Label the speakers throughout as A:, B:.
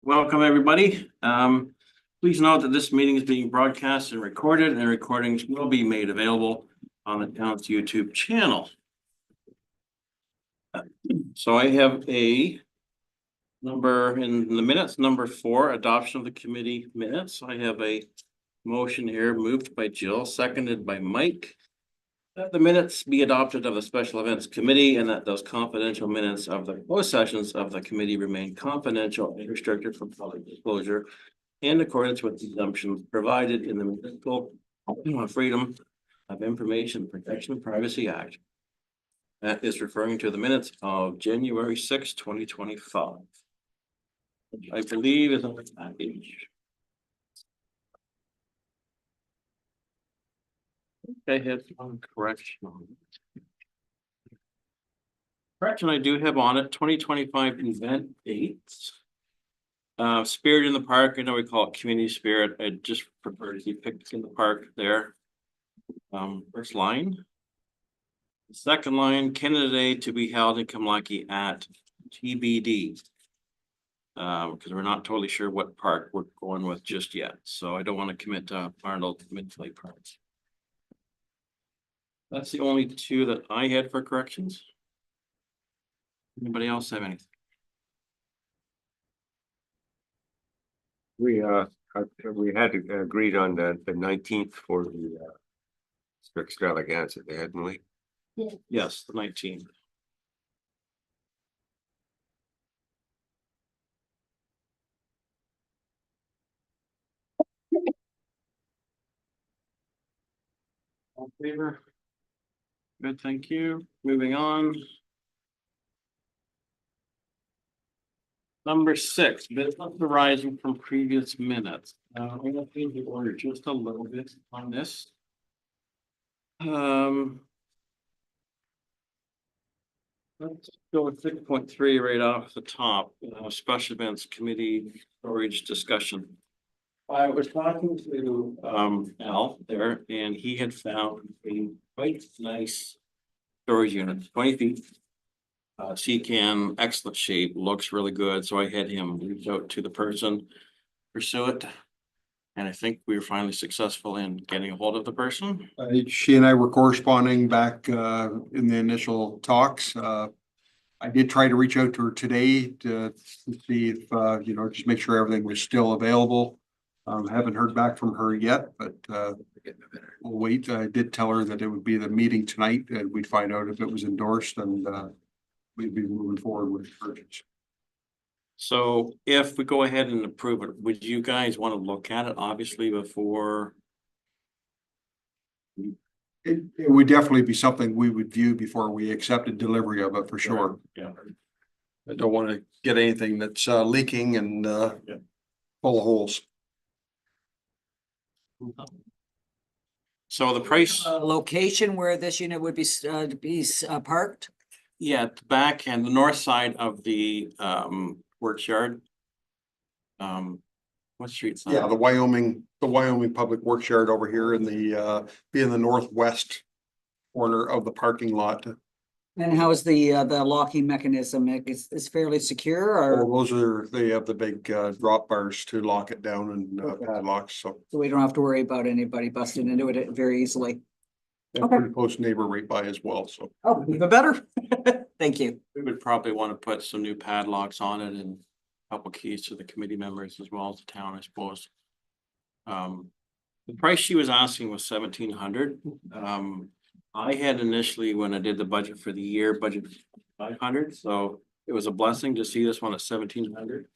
A: Welcome, everybody. Please note that this meeting is being broadcast and recorded, and recordings will be made available on the town's YouTube channel. So I have a number in the minutes, number 4, adoption of the committee minutes. I have a motion here moved by Jill, seconded by Mike, that the minutes be adopted of the special events committee and that those confidential minutes of the closed sessions of the committee remain confidential and restricted from public disclosure in accordance with the assumptions provided in the Municipal Freedom of Information Protection and Privacy Act. That is referring to the minutes of January 6, 2025. I believe is on the package. I have one correction. Correction I do have on it, 2025 event dates. Spirit in the Park, I know we call it Community Spirit. I just prefer to see picnic in the park there. First line. The second line, Canada Day to be held in Kamlaki at TBD. Because we're not totally sure what park we're going with just yet. So I don't want to commit to Arnold Mid-Lake Parks. That's the only 2 that I had for corrections. Anybody else have anything?
B: We had agreed on the 19th for the extravaganza, hadn't we?
A: Yes, the 19th. All in favor? Good, thank you. Moving on. Number 6, business arising from previous minutes. I'm gonna change the order just a little bit on this. Let's go with 6.3 right off the top. Special events committee storage discussion. I was talking to Al there, and he had found a quite nice storage unit, 20 feet. C-can, excellent shape, looks really good. So I had him reach out to the person, pursue it. And I think we were finally successful in getting a hold of the person.
C: She and I were corresponding back in the initial talks. I did try to reach out to her today to see if, just make sure everything was still available. Haven't heard back from her yet, but we'll wait. I did tell her that it would be the meeting tonight and we'd find out if it was endorsed, and we'd be moving forward with the purchase.
A: So if we go ahead and approve it, would you guys want to look at it obviously before?
C: It would definitely be something we would view before we accepted delivery of it, for sure.
A: Yeah.
C: I don't want to get anything that's leaking and full of holes.
A: So the price,
D: Location where this unit would be parked?
A: yeah, at the back and the north side of the works yard. What street's on?
C: Yeah, the Wyoming Public Works Yard over here in the be in the northwest corner of the parking lot.
D: And how is the locking mechanism? It's fairly secure,
C: Well,
D: or
C: they have the big drop bars to lock it down and padlocks, so
D: so we don't have to worry about anybody busting into it very easily?
C: a pretty close neighbor right by as well, so.
D: Oh, even better. Thank you.
A: We would probably want to put some new padlocks on it and a couple keys to the committee members as well as the town, I suppose. The price she was asking was $1,700. I had initially, when I did the budget for the year, budgeted $500, so it was a blessing to see this one at $1,700.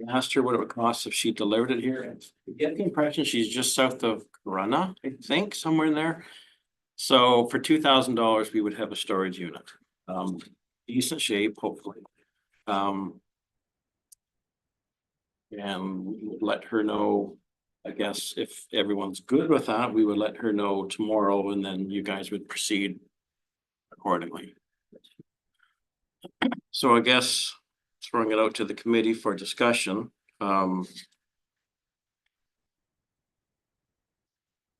A: I asked her what it would cost if she delivered it here. I get the impression she's just south of Corunna, I think, somewhere in there. So for $2,000, we would have a storage unit. Decent shape, hopefully. And we would let her know, I guess, if everyone's good with that, we would let her know tomorrow, and then you guys would proceed accordingly. So I guess throwing it out to the committee for discussion.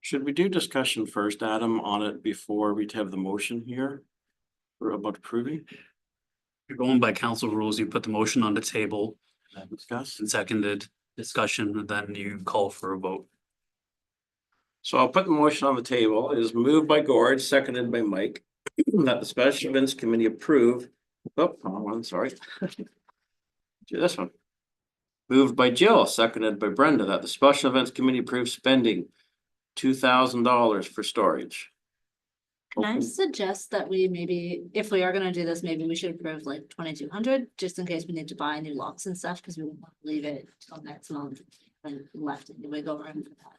A: Should we do discussion first, Adam, on it before we have the motion here? Or about approving?
E: You're going by council rules, you put the motion on the table.
A: Discuss.
E: And seconded discussion, and then you call for a vote.
A: So I'll put the motion on the table. It is moved by Gord, seconded by Mike, that the special events committee approve. Oh, wrong one, sorry. Do this one. Moved by Jill, seconded by Brenda, that the special events committee approves spending $2,000 for storage.
F: Can I suggest that we maybe, if we are gonna do this, maybe we should approve like 2,200, just in case we need to buy new locks and stuff, because we won't leave it till next month. And left any wiggle room for that.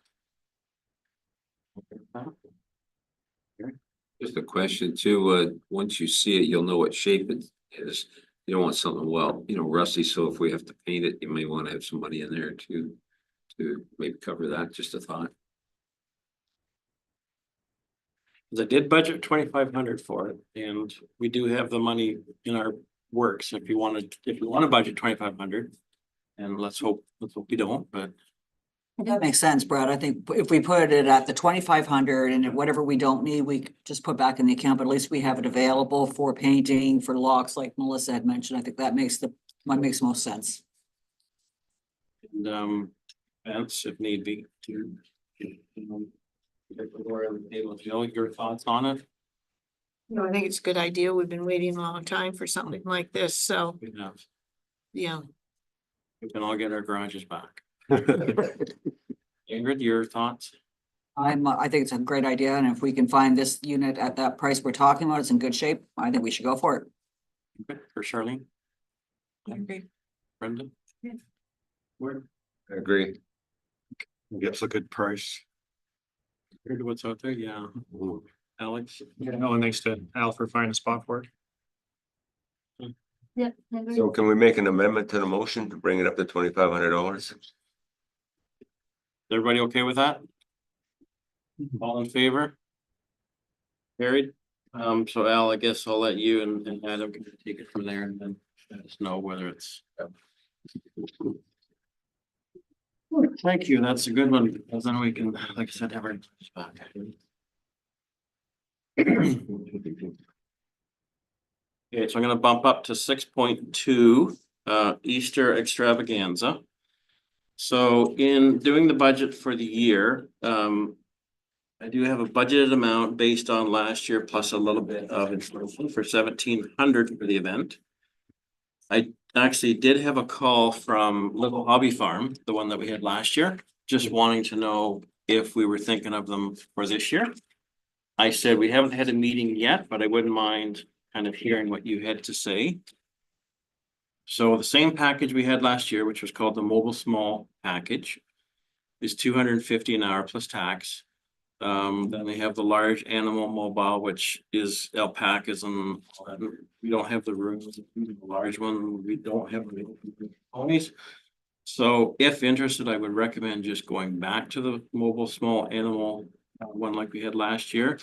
G: Just a question too, once you see it, you'll know what shape it is. You don't want something, well, rusty, so if we have to paint it, you may want to have some money in there to maybe cover that, just a thought.
A: I did budget 2,500 for it, and we do have the money in our works if you want to budget 2,500. And let's hope we don't, but
D: That makes sense, Brad. I think if we put it at the 2,500 and whatever we don't need, we just put back in the account, but at least we have it available for painting, for locks, like Melissa had mentioned. I think that makes most sense.
A: and events if need be to. Jill, your thoughts on it?
H: No, I think it's a good idea. We've been waiting a long time for something like this, so,
A: We have,
H: yeah.
A: we can all get our garages back. Ingrid, your thoughts?
D: I think it's a great idea, and if we can find this unit at that price we're talking about, it's in good shape, I think we should go for it.
A: Okay, for Charlene,
H: I agree.
A: Brenda?
H: Yeah.
A: Where,
B: I agree.
C: Gets a good price.
A: heard what's out there, yeah. Alex?
I: Yeah, no, and thanks to Al for finding a spot for it.
F: Yeah. I agree.
B: So can we make an amendment to the motion to bring it up to $2,500?
A: Everybody okay with that? All in favor? Carried. So Al, I guess I'll let you and Adam take it from there and then let us know whether it's. Thank you. That's a good one, because then we can, like I said, have our back. Okay, so I'm gonna bump up to 6.2, Easter extravaganza. So in doing the budget for the year, I do have a budgeted amount based on last year plus a little bit of inflation for 1,700 for the event. I actually did have a call from Little Hobby Farm, the one that we had last year, just wanting to know if we were thinking of them for this year. I said, we haven't had a meeting yet, but I wouldn't mind kind of hearing what you had to say. So the same package we had last year, which was called the Mobile Small Package, is $250 an hour plus tax. Then they have the large animal mobile, which is alpacas and all that. We don't have the rooms, the large one, we don't have the ponies. So if interested, I would recommend just going back to the mobile small animal one like we had last year.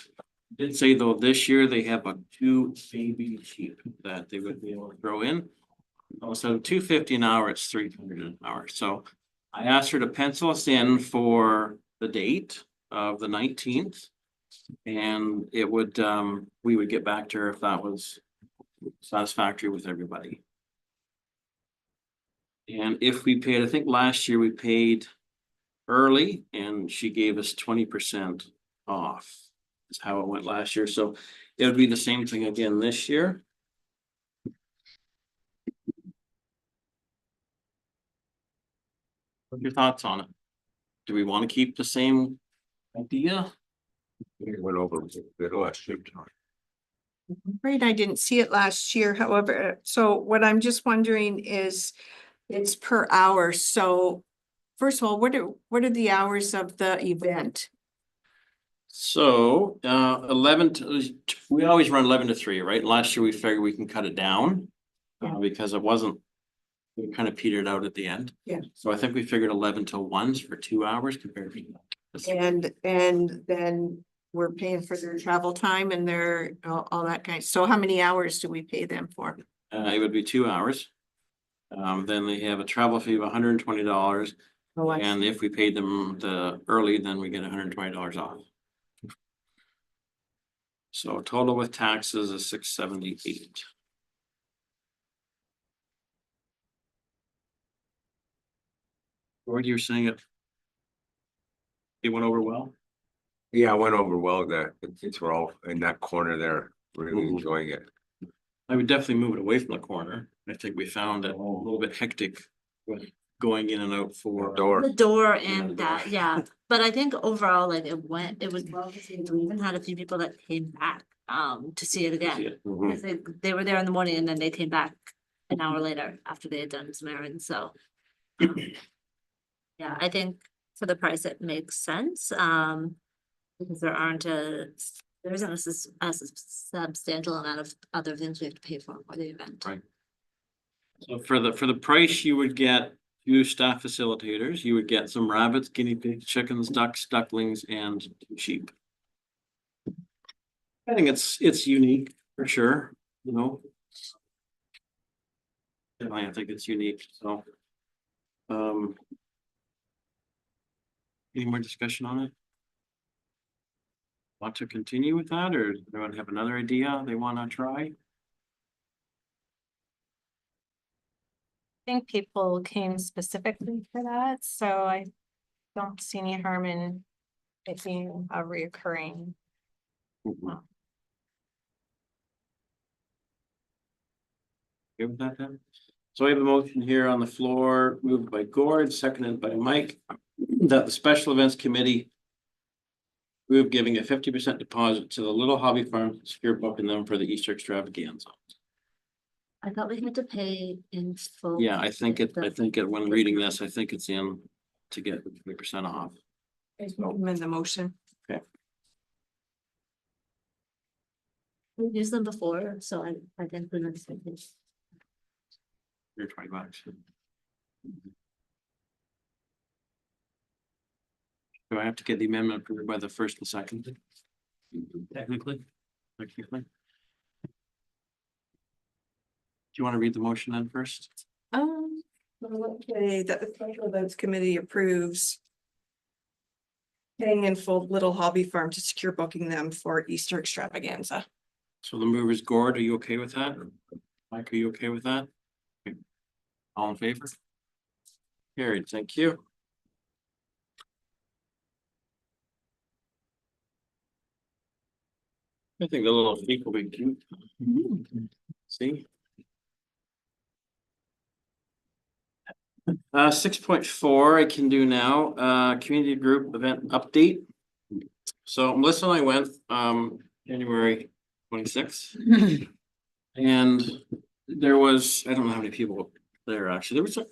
A: Did say though, this year they have a 2 baby sheep that they would be able to throw in. So $250 an hour, it's $300 an hour. So I asked her to pencil us in for the date of the 19th. And it would, we would get back to her if that was satisfactory with everybody. And if we paid, I think last year we paid early and she gave us 20% off. Is how it went last year. So it would be the same thing again this year. What are your thoughts on it? Do we want to keep the same idea?
B: We went over it last year.
H: Afraid I didn't see it last year, however, so what I'm just wondering is, it's per hour, so first of all, what are the hours of the event?
A: So 11 to, we always run 11 to 3, right? Last year we figured we can cut it down because it wasn't, we kind of petered out at the end.
H: Yeah.
A: So I think we figured 11 to 1 for 2 hours compared to.
H: And then we're paying for their travel time and their, all that kind, so how many hours do we pay them for?
A: It would be 2 hours. Then they have a travel fee of $120.
H: Oh, I
A: And if we paid them the early, then we get $120 off. So total with taxes is $678. Or you were saying it went over well?
B: Yeah, I went over well there. The kids were all in that corner there, really
A: Mhm.
B: enjoying it.
A: I would definitely move it away from the corner. I think we found it a little bit hectic with going in and out for.
B: Door.
F: The door
A: Yeah,
F: and
A: the
F: that,
A: door.
F: yeah, but I think overall, like it was well received. We even had a few people that came back to see it again.
B: Mhm.
F: Because they were there in the morning and then they came back an hour later after they had done some errands, so. Yeah, I think for the price, it makes sense, because there isn't a substantial amount of other things we have to pay for the event.
A: Right. So for the price, you would get two staff facilitators, you would get some rabbits, guinea pigs, chickens, ducks, ducklings, and sheep. I think it's unique for sure, you know. I think it's unique, so. Any more discussion on it? Want to continue with that, or do they want to have another idea they want to try?
J: Think people came specifically for that, so I don't see any harm in it being a reoccurring.
A: Okay with that then? So we have a motion here on the floor, moved by Gord, seconded by Mike, that the Special Events Committee move giving a 50% deposit to the Little Hobby Farm, secure booking them for the Easter extravaganza.
F: I thought we had to pay in full.
A: Yeah, I think when reading this, I think it's in to get 50% off.
H: amend the motion.
F: We've used them before, so I think we understand this.
A: You're $20. Do I have to get the amendment approved by the first and second? Technically. Do you want to read the motion then first?
H: Okay, that the special events committee approves paying in full Little Hobby Farm to secure booking them for Easter extravaganza.
A: So the mover is Gord. Are you okay with that? Mike, are you okay with that? Okay. All in favor? Carried, thank you. I think the little feet will be cute. See? 6.4 I can do now, community group event update. So Melissa and I went, January 26th. And there was, I don't know how many people there actually, there was a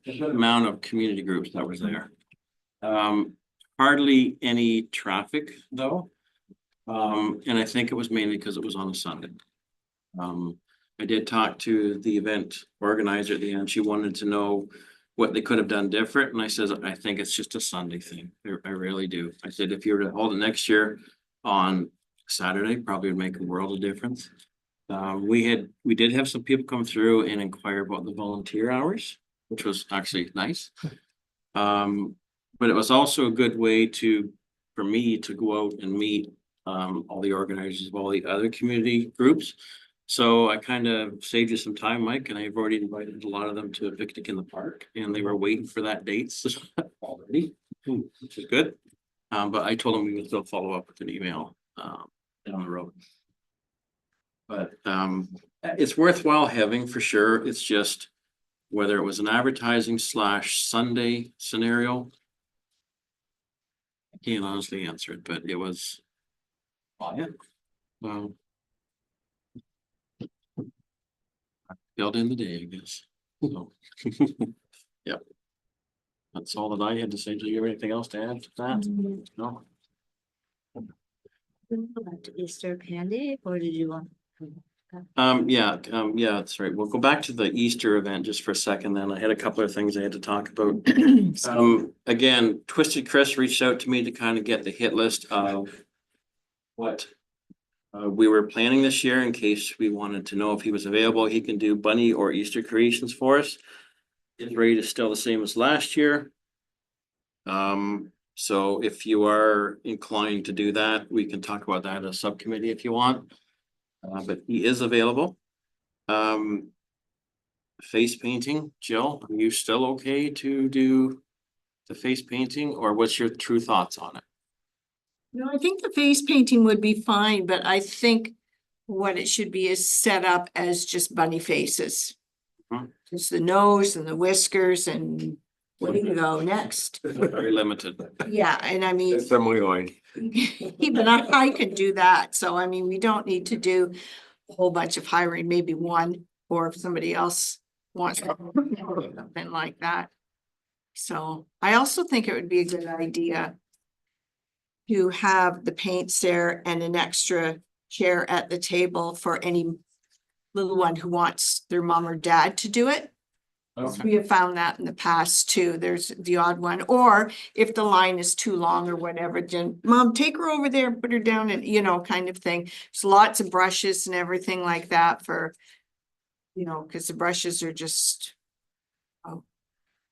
A: good amount of community groups that was there. Hardly any traffic though. And I think it was mainly because it was on a Sunday. I did talk to the event organizer at the end. She wanted to know what they could have done different. And I said, I think it's just a Sunday thing. I really do. I said, if you were to hold it next year on Saturday, probably would make a world of difference. We did have some people come through and inquire about the volunteer hours, which was actually nice. But it was also a good way for me to go out and meet all the organizers of all the other community groups. So I kind of saved you some time, Mike, and I've already invited a lot of them to a picnic in the park, and they were waiting for that date already, which is good. But I told them we would still follow up with an email down the road. But it's worthwhile having for sure. It's just whether it was an advertising / Sunday scenario. I can't honestly answer it, but it was. Yeah. Well. Filled in the day, I guess. So, yep. That's all that I had to say. Do you have anything else to add to that? No.
F: Go back to Easter candy, or did you want?
A: Yeah, that's right. We'll go back to the Easter event just for a second. Then I had a couple of things I had to talk about. Again, Twisted Chris reached out to me to kind of get the hit list of what we were planning this year in case we wanted to know if he was available. He can do bunny or Easter creations for us. His rate is still the same as last year. So if you are inclined to do that, we can talk about that as a subcommittee if you want. But he is available. Face painting, Jill, are you still okay to do the face painting, or what's your true thoughts on it?
H: No, I think the face painting would be fine, but I think what it should be is set up as just bunny faces.
A: Mhm.
H: Just the nose and the whiskers and where do you go next?
A: Very limited.
H: Yeah, and I mean,
B: Assembly line.
H: even I could do that. So I mean, we don't need to do a whole bunch of hiring, maybe one, or if somebody else wants something like that. So I also think it would be a good idea to have the paints there and an extra chair at the table for any little one who wants their mom or dad to do it. We have found that in the past too. There's the odd one, or if the line is too long or whatever, then mom, take her over there, put her down and, you know, kind of thing. There's lots of brushes and everything like that for, you know, because the brushes are just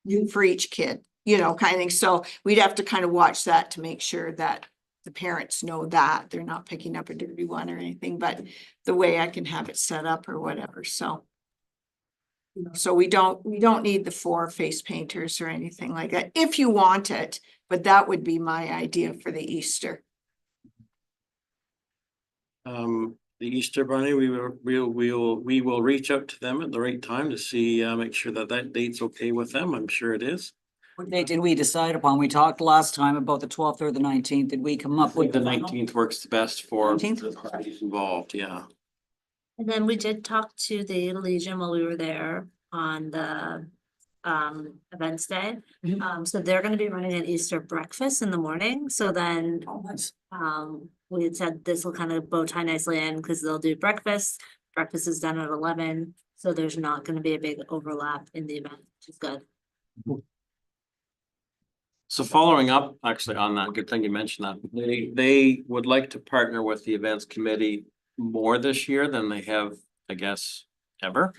H: new for each kid, you know, kind of thing. So we'd have to kind of watch that to make sure that the parents know that they're not picking up a dirty one or anything, but the way I can have it set up or whatever, so. So we don't need the 4 face painters or anything like that, if you want it, but that would be my idea for the Easter.
A: The Easter Bunny, we will reach out to them at the right time to see, make sure that that date's okay with them. I'm sure it is.
D: What date did we decide upon? We talked last time about the 12th or the 19th. Did we come up with
A: The
D: the final?
A: 19th works the best for
D: 19th?
A: the parties involved, yeah.
F: And then we did talk to the Legion while we were there on the events day.
D: Mhm.
F: So they're gonna be running an Easter breakfast in the morning, so then
D: Oh, nice.
F: we had said this will kind of bow tie nicely in, because they'll do breakfast. Breakfast is done at 11, so there's not gonna be a big overlap in the event, which is good.
A: So following up, actually on that, good thing you mentioned that, they would like to partner with the events committee more this year than they have, I guess, ever.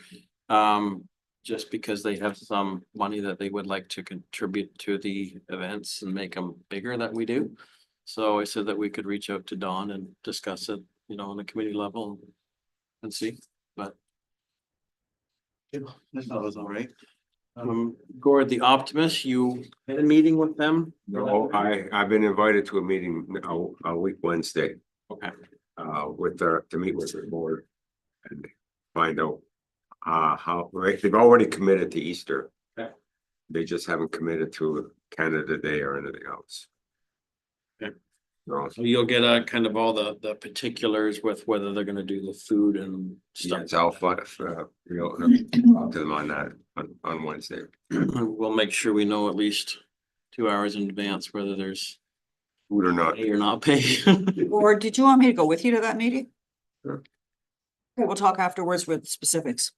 A: Just because they have some money that they would like to contribute to the events and make them bigger that we do. So I said that we could reach out to Dawn and discuss it, you know, on the committee level and see, but. Yeah, I thought it was all right. Gord, the Optimist, you had a meeting with them?
B: No, I've been invited to a meeting a week Wednesday,
A: Okay,
B: with to meet with the board. And find out, how, right, they've already committed to Easter.
A: Okay.
B: They just haven't committed to Canada Day or anything else.
A: Okay.
B: So,
A: so you'll get kind of all the particulars with whether they're gonna do the food and
B: yeah,
A: stuff.
B: it's all fun, we'll talk to them on that on Wednesday.
A: We'll make sure we know at least 2 hours in advance whether there's
B: Food or not.
A: pay or not pay.
D: Or did you want me to go with you to that meeting?
B: Sure.
D: Okay, we'll talk afterwards with specifics.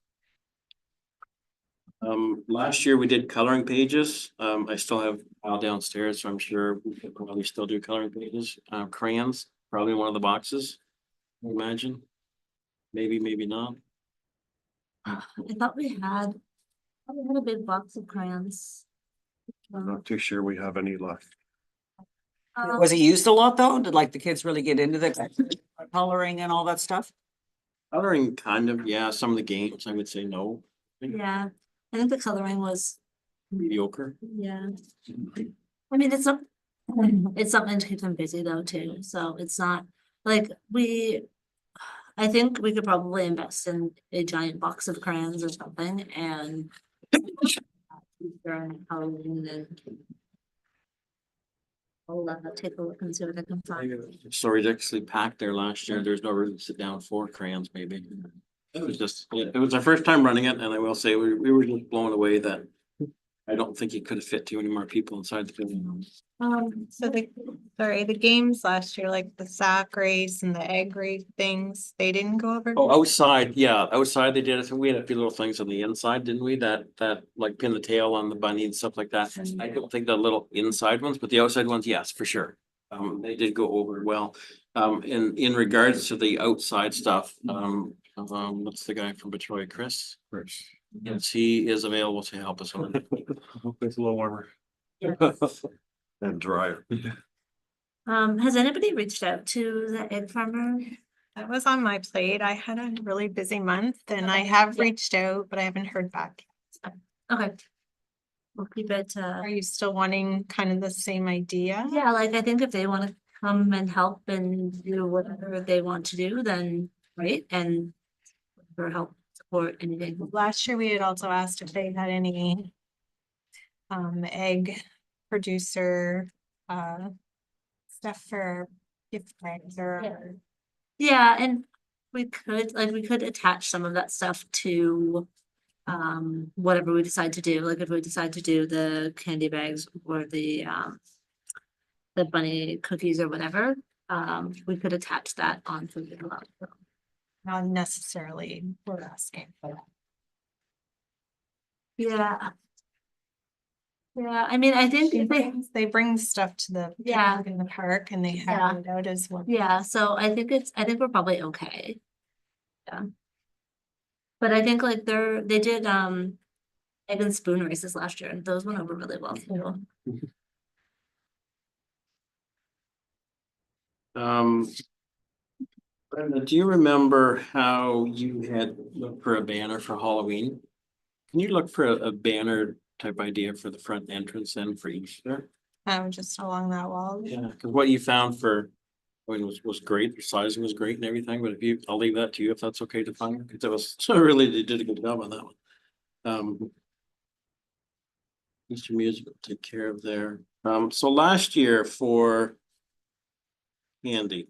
A: Last year we did coloring pages. I still have file downstairs, so I'm sure we could probably still do coloring pages. Crayons, probably in one of the boxes. I imagine. Maybe, maybe not.
F: I thought we had a big box of crayons.
I: I'm not too sure we have any left.
D: Was it used a lot though? Did like the kids really get into the coloring and all that stuff?
A: Coloring kind of, yeah, some of the games, I would say no.
F: Yeah, I think the coloring was,
A: Mediocre.
F: yeah. I mean, it's something to keep them busy though too, so it's not like I think we could probably invest in a giant box of crayons or something and during Halloween and I'll take a look and see what I can find.
A: So ridiculously packed there last year. There's no room to sit down for crayons, maybe. It was just, it was our first time running it, and I will say we were just blown away that I don't think you could have fit too many more people inside the building.
J: So the games last year, like the sack race and the egg race things, they didn't go over?
A: Oh, outside, yeah, outside they did. I think we had a few little things on the inside, didn't we? That like pin the tail on the bunny and stuff like that. I don't think the little inside ones, but the outside ones, yes, for sure. They did go over well. In regards to the outside stuff, what's the guy from Detroit, Chris?
I: Chris.
A: Yes, he is available to help us on it.
I: Hope it's a little warmer. And drier.
F: Has anybody reached out to the egg farmer?
J: That was on my plate. I had a really busy month and I have reached out, but I haven't heard back.
F: Okay. we'll keep it,
J: Are you still wanting kind of the same idea?
F: yeah, like I think if they wanna come and help and do whatever they want to do, then great, and for help, support, anything.
J: Last year, we had also asked if they had any egg producer stuff for gift bags or
F: Yeah, and we could attach some of that stuff to whatever we decide to do, like if we decide to do the candy bags or the bunny cookies or whatever, we could attach that onto the
J: not necessarily we're asking for that.
F: Yeah. Yeah, I mean, I think if
J: They bring stuff to the
F: Yeah.
J: picnic in the park and they
F: Yeah.
J: have it out as well.
F: yeah, so I think we're probably okay. Yeah. But I think like they did egg and spoon races last year and those went over really well too.
A: Brenda, do you remember how you had looked for a banner for Halloween? Can you look for a banner type idea for the front entrance and for Easter?
J: Just along that wall.
A: Yeah, because what you found for, I mean, was great, the sizing was great and everything, but if you, I'll leave that to you if that's okay to find, because it was, so really, they did a good job on that one. Easter music will take care of there. So last year for candy,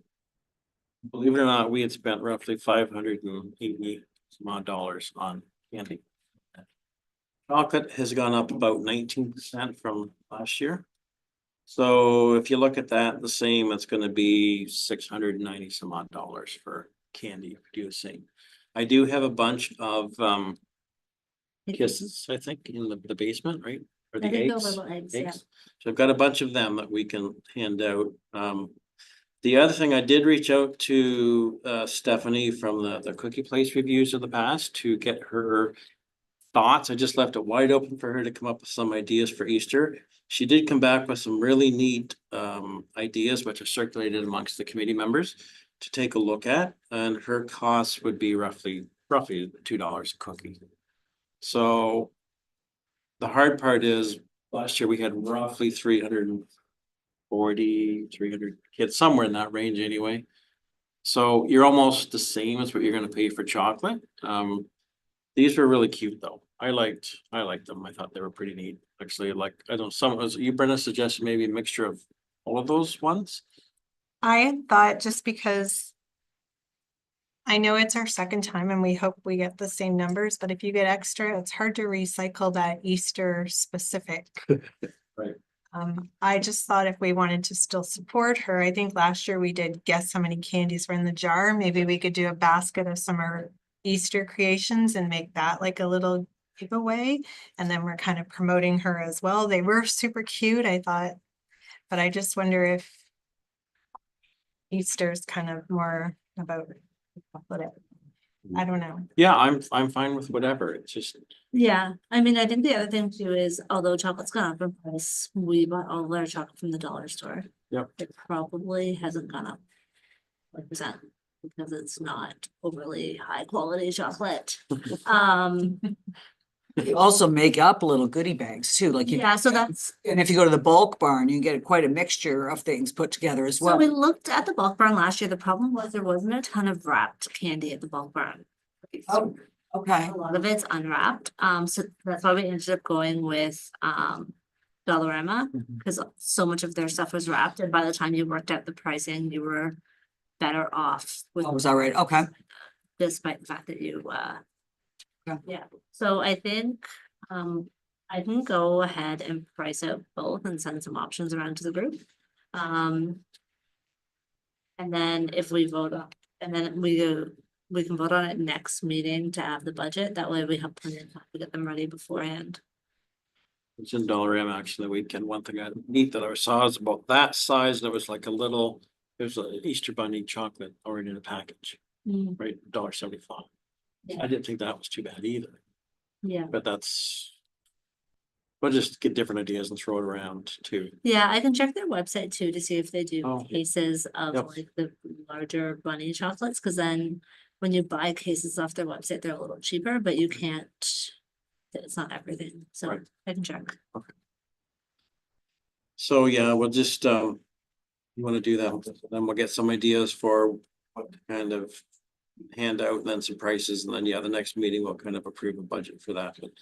A: believe it or not, we had spent roughly $580 some odd on candy. Chocolate has gone up about 19% from last year. So if you look at that, the same, it's gonna be $690 some odd for candy, if you do the same. I do have a bunch of kisses, I think, in the basement, right? Or the
F: I think
A: eggs.
F: those little eggs, yeah.
A: So I've got a bunch of them that we can hand out. The other thing, I did reach out to Stephanie from the Cookie Place reviews of the past to get her thoughts. I just left it wide open for her to come up with some ideas for Easter. She did come back with some really neat ideas, which are circulated amongst the committee members to take a look at, and her costs would be roughly $2 a cookie. So the hard part is last year we had roughly 300 kids, somewhere in that range anyway. So you're almost the same as what you're gonna pay for chocolate. These were really cute though. I liked them. I thought they were pretty neat. Actually, like, I don't, you Brenda suggested maybe a mixture of all of those ones.
J: I had thought just because I know it's our second time and we hope we get the same numbers, but if you get extra, it's hard to recycle that Easter specific.
A: Right.
J: I just thought if we wanted to still support her, I think last year we did guess how many candies were in the jar. Maybe we could do a basket of some of our Easter creations and make that like a little giveaway. And then we're kind of promoting her as well. They were super cute, I thought, but I just wonder if Easter's kind of more about whatever. I don't know.
A: Yeah, I'm fine with whatever. It's just,
F: Yeah, I mean, I think the other thing too is although chocolate's gone up in price, we bought all of our chocolate from the dollar store.
A: Yep.
F: It probably hasn't gone up 1% because it's not overly high quality chocolate.
D: You also make up little goodie bags too, like you.
F: Yeah, so that's,
D: And if you go to the bulk barn, you get quite a mixture of things put together as
F: so
D: well.
F: we looked at the bulk barn last year. The problem was there wasn't a ton of wrapped candy at the bulk barn.
D: Oh, okay.
F: A lot of it's unwrapped, so that's why we ended up going with Dollarama, because so much of their stuff was wrapped, and by the time you worked out the pricing, you were better off with.
D: Oh, was that right? Okay.
F: Despite the fact that you
D: Okay.
F: yeah, so I think I can go ahead and price out both and send some options around to the group. And then if we vote on, and then we can vote on it next meeting to have the budget. That way we have plenty of time to get them ready beforehand.
A: it's in Dollarama actually the weekend. One thing I neat that I saw is about that size, and it was like a little, there's an Easter bunny chocolate already in a package, right? $1.75.
F: Yeah.
A: I didn't think that was too bad either,
F: Yeah.
A: but we'll just get different ideas and throw it around too.
F: Yeah, I can check their website too to see if they do
A: Oh.
F: cases of
A: Yep.
F: like the larger bunny chocolates, because then when you buy cases off their website, they're a little cheaper, but you can't it's not everything, so
A: Right.
F: I can check.
A: So, yeah, we'll just, you wanna do that, then we'll get some ideas for what kind of handout, and then some prices, and then, yeah, the next meeting we'll kind of approve a budget for that. But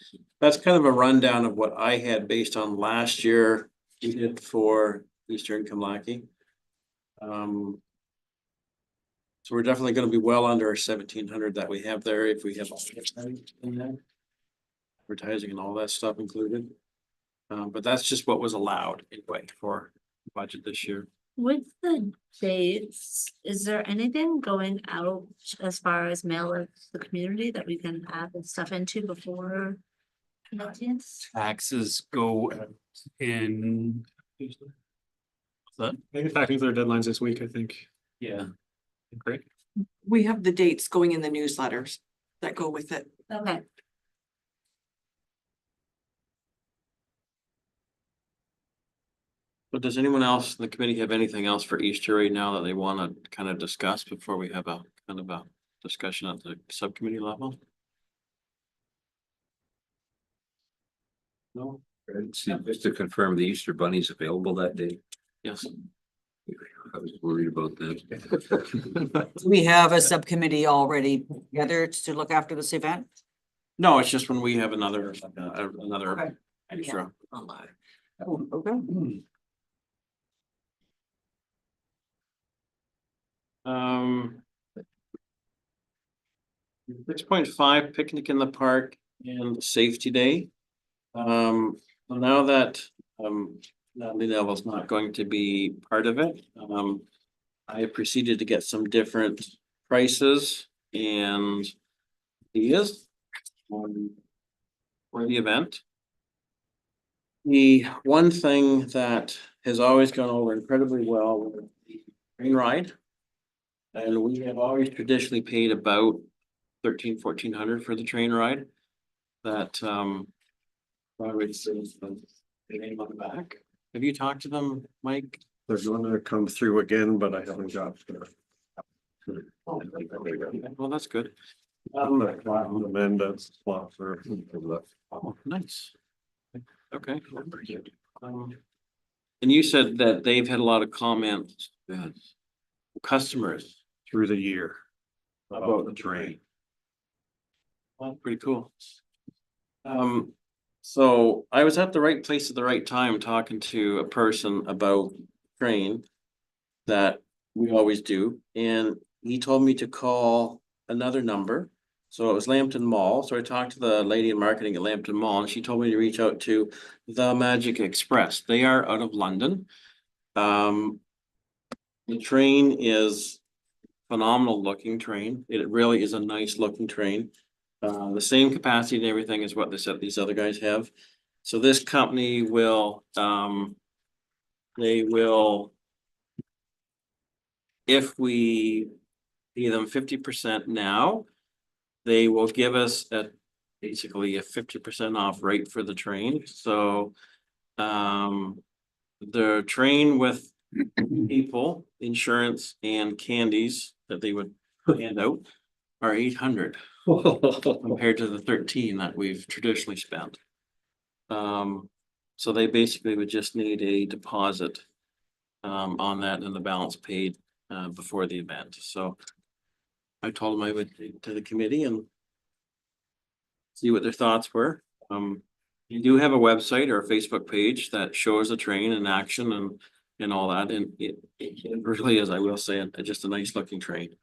A: that's kind of a rundown of what I had based on last year we did for Eastern Kamlaki. So we're definitely gonna be well under our 1,700 that we have there if we have all the in there. Advertising and all that stuff included. But that's just what was allowed anyway for budget this year.
F: With the dates, is there anything going out as far as mail to the community that we can add the stuff into before? 19th?
E: Taxes go in. That,
I: Manufacturing their deadlines this week, I think.
E: yeah.
I: Great.
K: We have the dates going in the newsletters that go with it.
F: Okay,
A: But does anyone else in the committee have anything else for Easter right now that they wanna kind of discuss before we have a kind of a discussion at the subcommittee level? No?
G: See, just to confirm, the Easter Bunny's available that day.
A: Yes.
G: I was worried about that.
D: Do we have a subcommittee already together to look after this event?
A: No, it's just when we have another
D: Okay.
A: extra.
D: Oh, okay.
A: Um. 6.5 picnic in the park and safety day. So now that Natalie Neville's not going to be part of it, I proceeded to get some different prices and ideas for the event. The one thing that has always gone over incredibly well with the train ride. And we have always traditionally paid about 1,400 for the train ride. That Broadway says the name on the back. Have you talked to them, Mike?
I: They're gonna come through again, but I haven't got there.
A: Well, that's good.
I: Amanda's slot for.
A: Oh, nice. Okay. And you said that they've had a lot of comments, customers
I: Through the year. About the train.
A: Well, pretty cool. So I was at the right place at the right time talking to a person about train that we always do, and he told me to call another number. So it was Lambton Mall, so I talked to the lady in marketing at Lambton Mall, and she told me to reach out to the Magic Express. They are out of London. The train is phenomenal looking train. It really is a nice looking train. The same capacity and everything is what these other guys have. So this company will, they will, if we pay them 50% now, they will give us basically a 50% off rate for the train. So the train with people, insurance and candies that they would hand out are 800 compared to the 13 that we've traditionally spent. So they basically would just need a deposit on that and the balance paid before the event. So I told them I would take it to the committee and see what their thoughts were. You do have a website or a Facebook page that shows the train in action and all that, and it really is, I will say, just a nice looking train.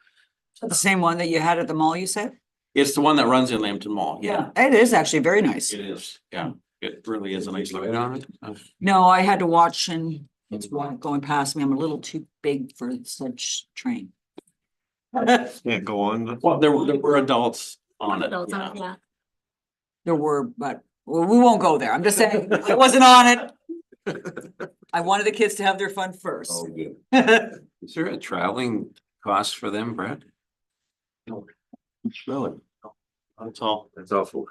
D: The same one that you had at the mall, you said?
A: It's the one that runs in Lambton Mall, yeah.
D: It is actually very nice.
A: It is, yeah, it really is a nice looking on it.
D: No, I had to watch and it's one going past me. I'm a little too big for such train.
I: Can't go on.
A: Well, there were adults on it,
F: adults,
A: yeah.
F: yeah.
D: There were, but well, we won't go there. I'm just saying, I wasn't on it. I wanted the kids to have their fun first.
G: Oh, good. Is there a traveling cost for them, Brett?
A: Really? That's all.
B: That's awful.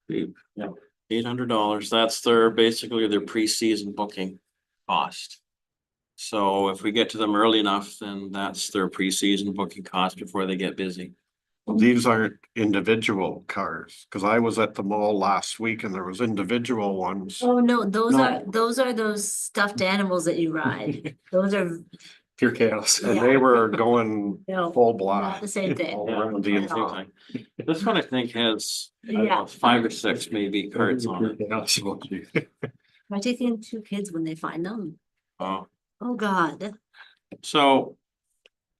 A: Cheap, yeah, $800. That's basically their pre-season booking cost. So if we get to them early enough, then that's their pre-season booking cost before they get busy.
I: Well, these aren't individual cars, cause I was at the mall last week and there was individual ones.
F: Oh, no, those
I: No.
F: are, those stuffed animals that you ride. Those are
I: Pure chaos. And
F: Yeah.
I: they were going
F: No,
I: full
F: not
I: blast.
F: the same thing.
I: all around the
F: At
I: inside.
F: all.
A: This one I think has, I don't
F: Yeah.
A: know, 5 or 6 maybe cards on it.
F: Am I taking 2 kids when they find them?
A: Oh.
F: Oh, God.
A: So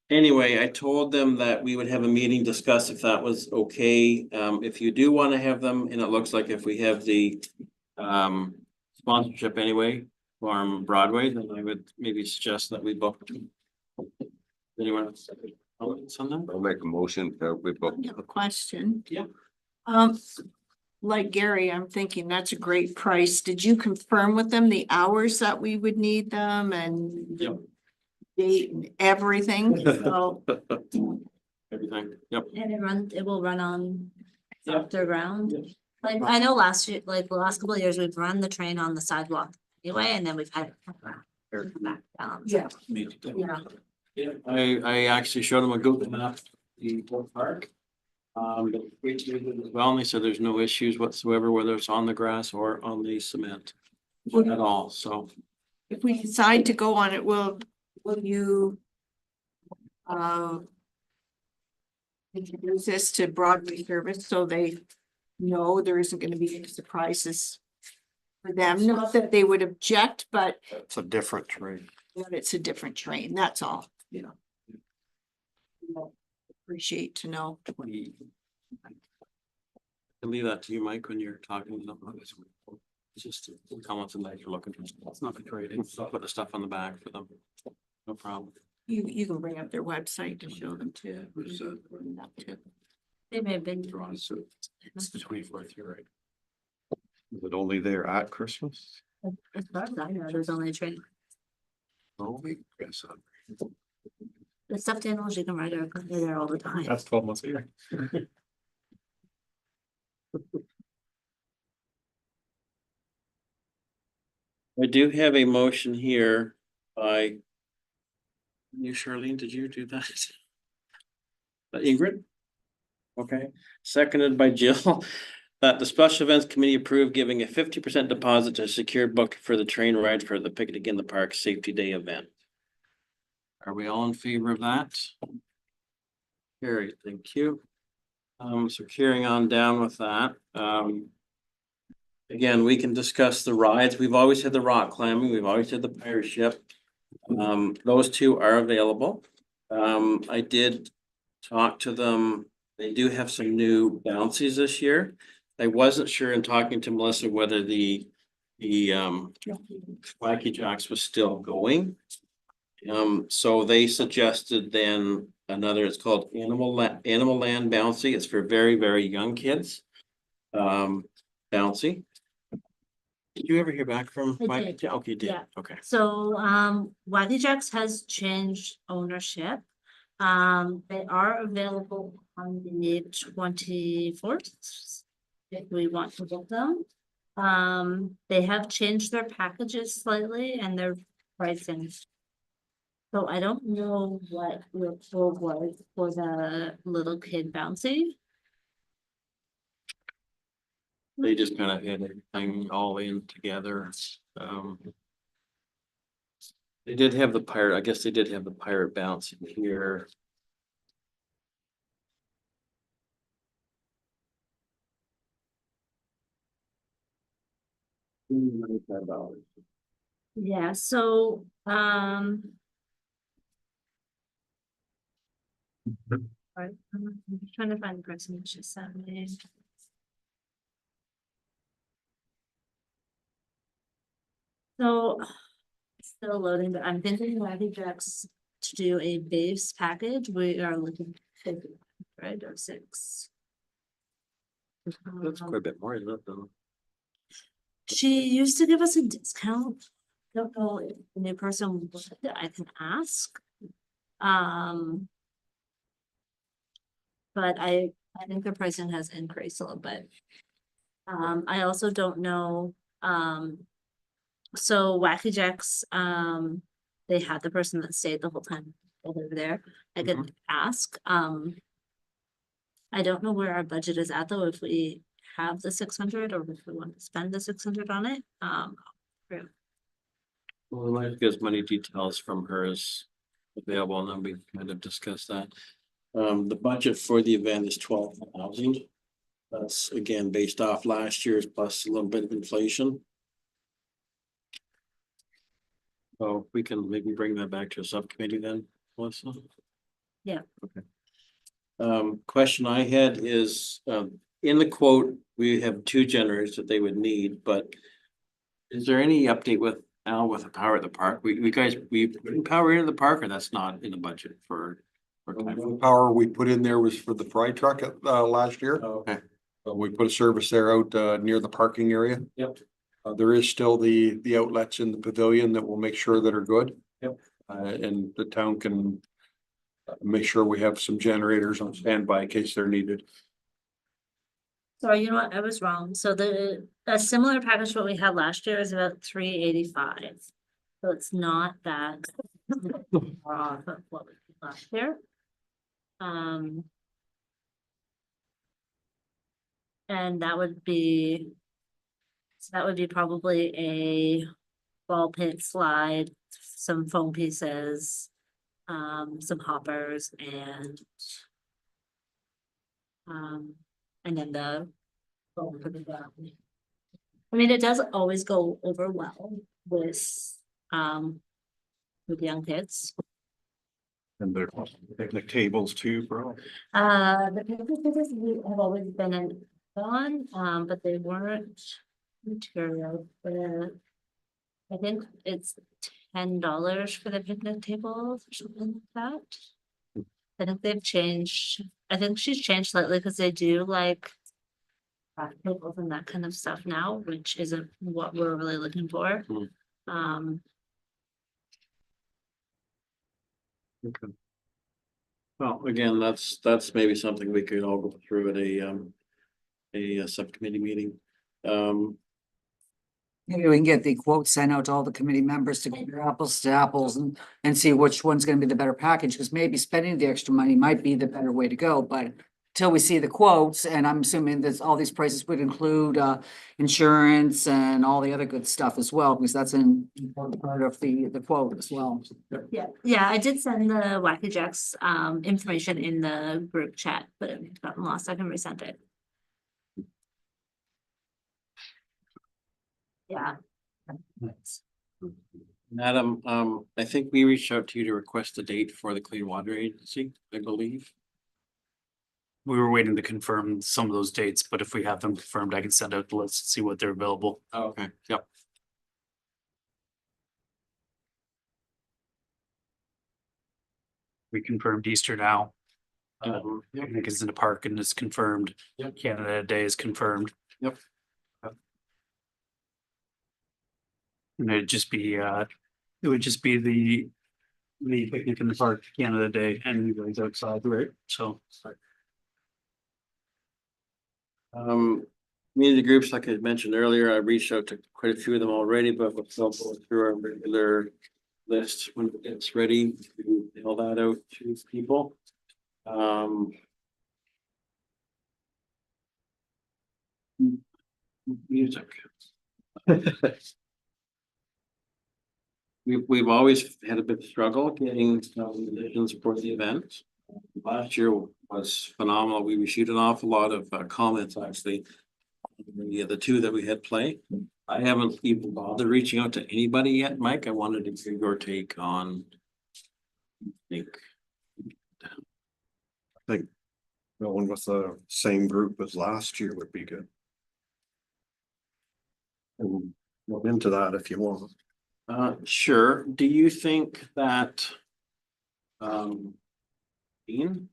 A: anyway, I told them that we would have a meeting, discuss if that was okay. If you do want to have them, and it looks like if we have the sponsorship anyway from Broadway, then I would maybe suggest that we book. Anyone else? Comments on that?
B: I'll make a motion that we book.
H: I have a question.
A: Yeah.
H: Like Gary, I'm thinking that's a great price. Did you confirm with them the hours that we would need them and
A: Yep.
H: the date and everything? So,
A: Everything, yep.
F: And it will run on
A: Yeah.
F: softer ground. Like, I know last year, like the last couple of years, we've run the train on the sidewalk anyway, and then we've had it come back down.
H: yeah.
F: Yeah.
A: Yeah, I actually showed them a Google map, the whole park. Well, and they said there's no issues whatsoever, whether it's on the grass or on the cement at all, so.
H: If we decide to go on it, will you introduce this to Broadway service so they know there isn't gonna be any surprises for them? Not that they would object, but
I: It's a different train.
H: that it's a different train, that's all, you know. Appreciate to know.
A: I'll leave that to you, Mike, when you're talking to them. It's just comments and that you're looking for. It's not great. Put the stuff on the back for them. No problem.
H: You can bring up their website to show them too.
F: They may have been.
I: It's the 24th, you're right. Is it only there at Christmas?
F: As far as I know, there's only a train.
I: Oh, I guess so.
F: The stuffed animals you can ride are there all the time.
I: That's 12 months a year.
A: I do have a motion here by. You, Charlene, did you do that? Ingrid? Okay, seconded by Jill, that the Special Events Committee approved giving a 50% deposit to secure book for the train ride for the Picnic in the Park Safety Day event. Are we all in favor of that? Carried, thank you. So carrying on down with that, again, we can discuss the rides. We've always had the rock climbing, we've always had the pirate ship. Those two are available. I did talk to them. They do have some new bouncies this year. I wasn't sure in talking to Melissa whether the Wacky Jacks was still going. So they suggested then another, it's called Animal Land Bouncy. It's for very, very young kids. Bouncy. Did you ever hear back from
F: I
A: Wacky
F: did.
A: Jack? Okay, you did.
F: Yeah.
A: Okay.
F: So, Wacky Jacks has changed ownership. They are available on the 24th. If we want to book them. They have changed their packages slightly and their pricing. So I don't know what your quote was for the little kid bouncy.
A: They just kind of had everything all in together. They did have the pirate, I guess they did have the pirate bounce in here. $95.
F: Yeah, so, right, I'm trying to find the person who just sent me. So, still loading, but I'm thinking Wacky Jacks to do a base package, we are looking at, right, or 6.
A: That's quite a bit more, isn't it, though?
F: She used to give us a discount. Don't know if the new person would, I can ask. But I think the pricing has increased a little bit. I also don't know, so Wacky Jacks, they had the person that stayed the whole time while they were there. I could ask, I don't know where our budget is at though, if we have the 600 or if we want to spend the 600 on it.
A: Well, we might get as many details from her as available, and then we kind of discuss that. The budget for the event is 12,000. That's again based off last year's plus a little bit of inflation. So we can maybe bring that back to a subcommittee then, Melissa?
F: Yeah.
A: Okay. Question I had is, in the quote, we have 2 generators that they would need, but is there any update with Al with the power at the park? We put power into the park, or that's not in the budget for
C: The power we put in there was for the fry truck last year.
A: Okay.
C: We put a service there out near the parking area.
A: Yep.
C: There is still the outlets in the pavilion that will make sure that are good.
A: Yep.
C: And the town can make sure we have some generators on standby in case they're needed.
F: So you know what, I was wrong. So a similar package to what we had last year is about 385. So it's not that far off of what we did last year. And that would be, so that would be probably a ball pit slide, some foam pieces, some hoppers and then the foam for the ground. I mean, it does always go over well with young kids.
I: And there's picnic tables too, bro.
F: The picnic tables we have always been on, but they weren't material. I think it's $10 for the picnic tables or something like that. I think they've changed. I think she's changed slightly because they do like craft tables and that kind of stuff now, which isn't what we're really looking for.
A: Okay. Well, again, that's maybe something we could all go through at a subcommittee meeting.
D: Maybe we can get the quote sent out to all the committee members to compare apples to apples and see which one's gonna be the better package, because maybe spending the extra money might be the better way to go, but till we see the quotes, and I'm assuming that all these prices would include insurance and all the other good stuff as well, because that's an important part of the quote as well.
F: Yeah, I did send the Wacky Jacks information in the group chat, but it got lost. I can resend it. Yeah.
A: Adam, I think we reached out to you to request a date for the Clean Water Agency, I believe.
E: We were waiting to confirm some of those dates, but if we have them confirmed, I can send out the list, see what they're available.
A: Oh, okay, yep.
E: We confirmed Easter now.
A: Yep.
E: Picnic is in the park and is confirmed.
A: Yep.
E: Canada Day is confirmed.
A: Yep.
E: And it'd just be, it would just be the picnic in the park, Canada Day, and you guys outside, right? So.
A: Community groups, like I mentioned earlier, I reached out to quite a few of them already, but we'll still go through our regular list when it gets ready to mail that out to people. Music. We've always had a bit of struggle getting musicians for the event. Last year was phenomenal. We received an awful lot of comments actually. The 2 that we had play. I haven't even bothered reaching out to anybody yet, Mike. I wanted to get your take on.
I: I think going with the same group as last year would be good. And look into that if you want.
A: Sure. Do you think that Dean?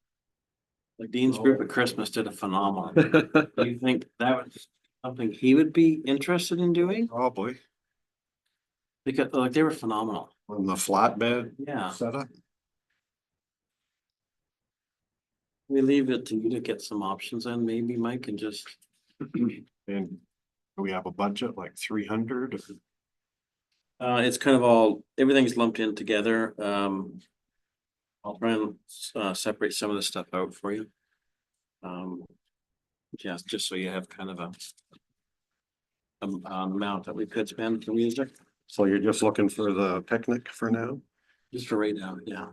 A: Like Dean's group at Christmas did a phenomenal. Do you think that was something he would be interested in doing?
I: Probably
A: Because like they were phenomenal.
I: on the flatbed
A: Yeah.
I: setup.
A: We leave it to you to get some options in, maybe Mike, and just.
I: And we have a budget like 300.
A: It's kind of all, everything's lumped in together. I'll try and separate some of the stuff out for you. Yes, just so you have kind of a amount that we could spend for music,
I: So you're just looking for the picnic for now?
A: just for right now, yeah.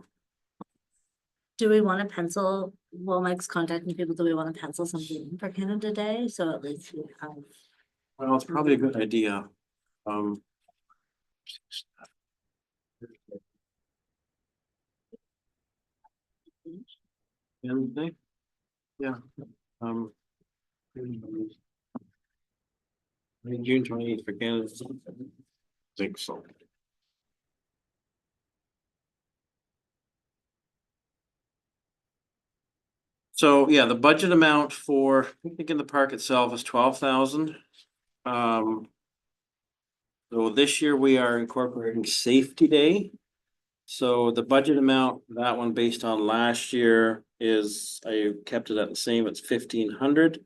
F: Do we want to pencil, well, Mike's contacting people, do we want to pencil something for Canada Day? So at least we have.
A: Well, it's probably a good idea. Um. Wednesday? Yeah. Um. June 28th for Canada.
I: Think so.
A: So, yeah, the budget amount for picnic in the park itself is 12,000. So this year we are incorporating Safety Day. So the budget amount, that one based on last year is, I kept it at the same, it's 1,500.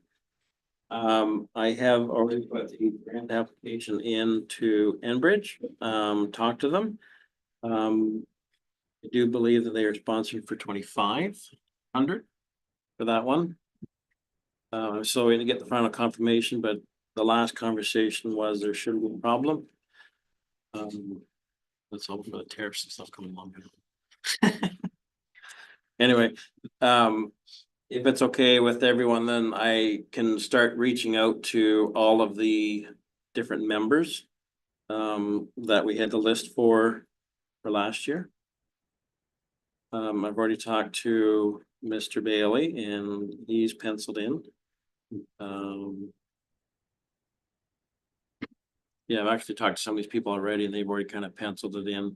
A: I have already put the grant application in to Enbridge, talked to them. I do believe that they are sponsoring for 2,500 for that one. So we didn't get the final confirmation, but the last conversation was there shouldn't be a problem. Let's hope for the tariffs and stuff coming along. Anyway, if it's okay with everyone, then I can start reaching out to all of the different members that we had the list for last year. I've already talked to Mr. Bailey and he's penciled in. Yeah, I've actually talked to some of these people already and they've already kind of penciled it in.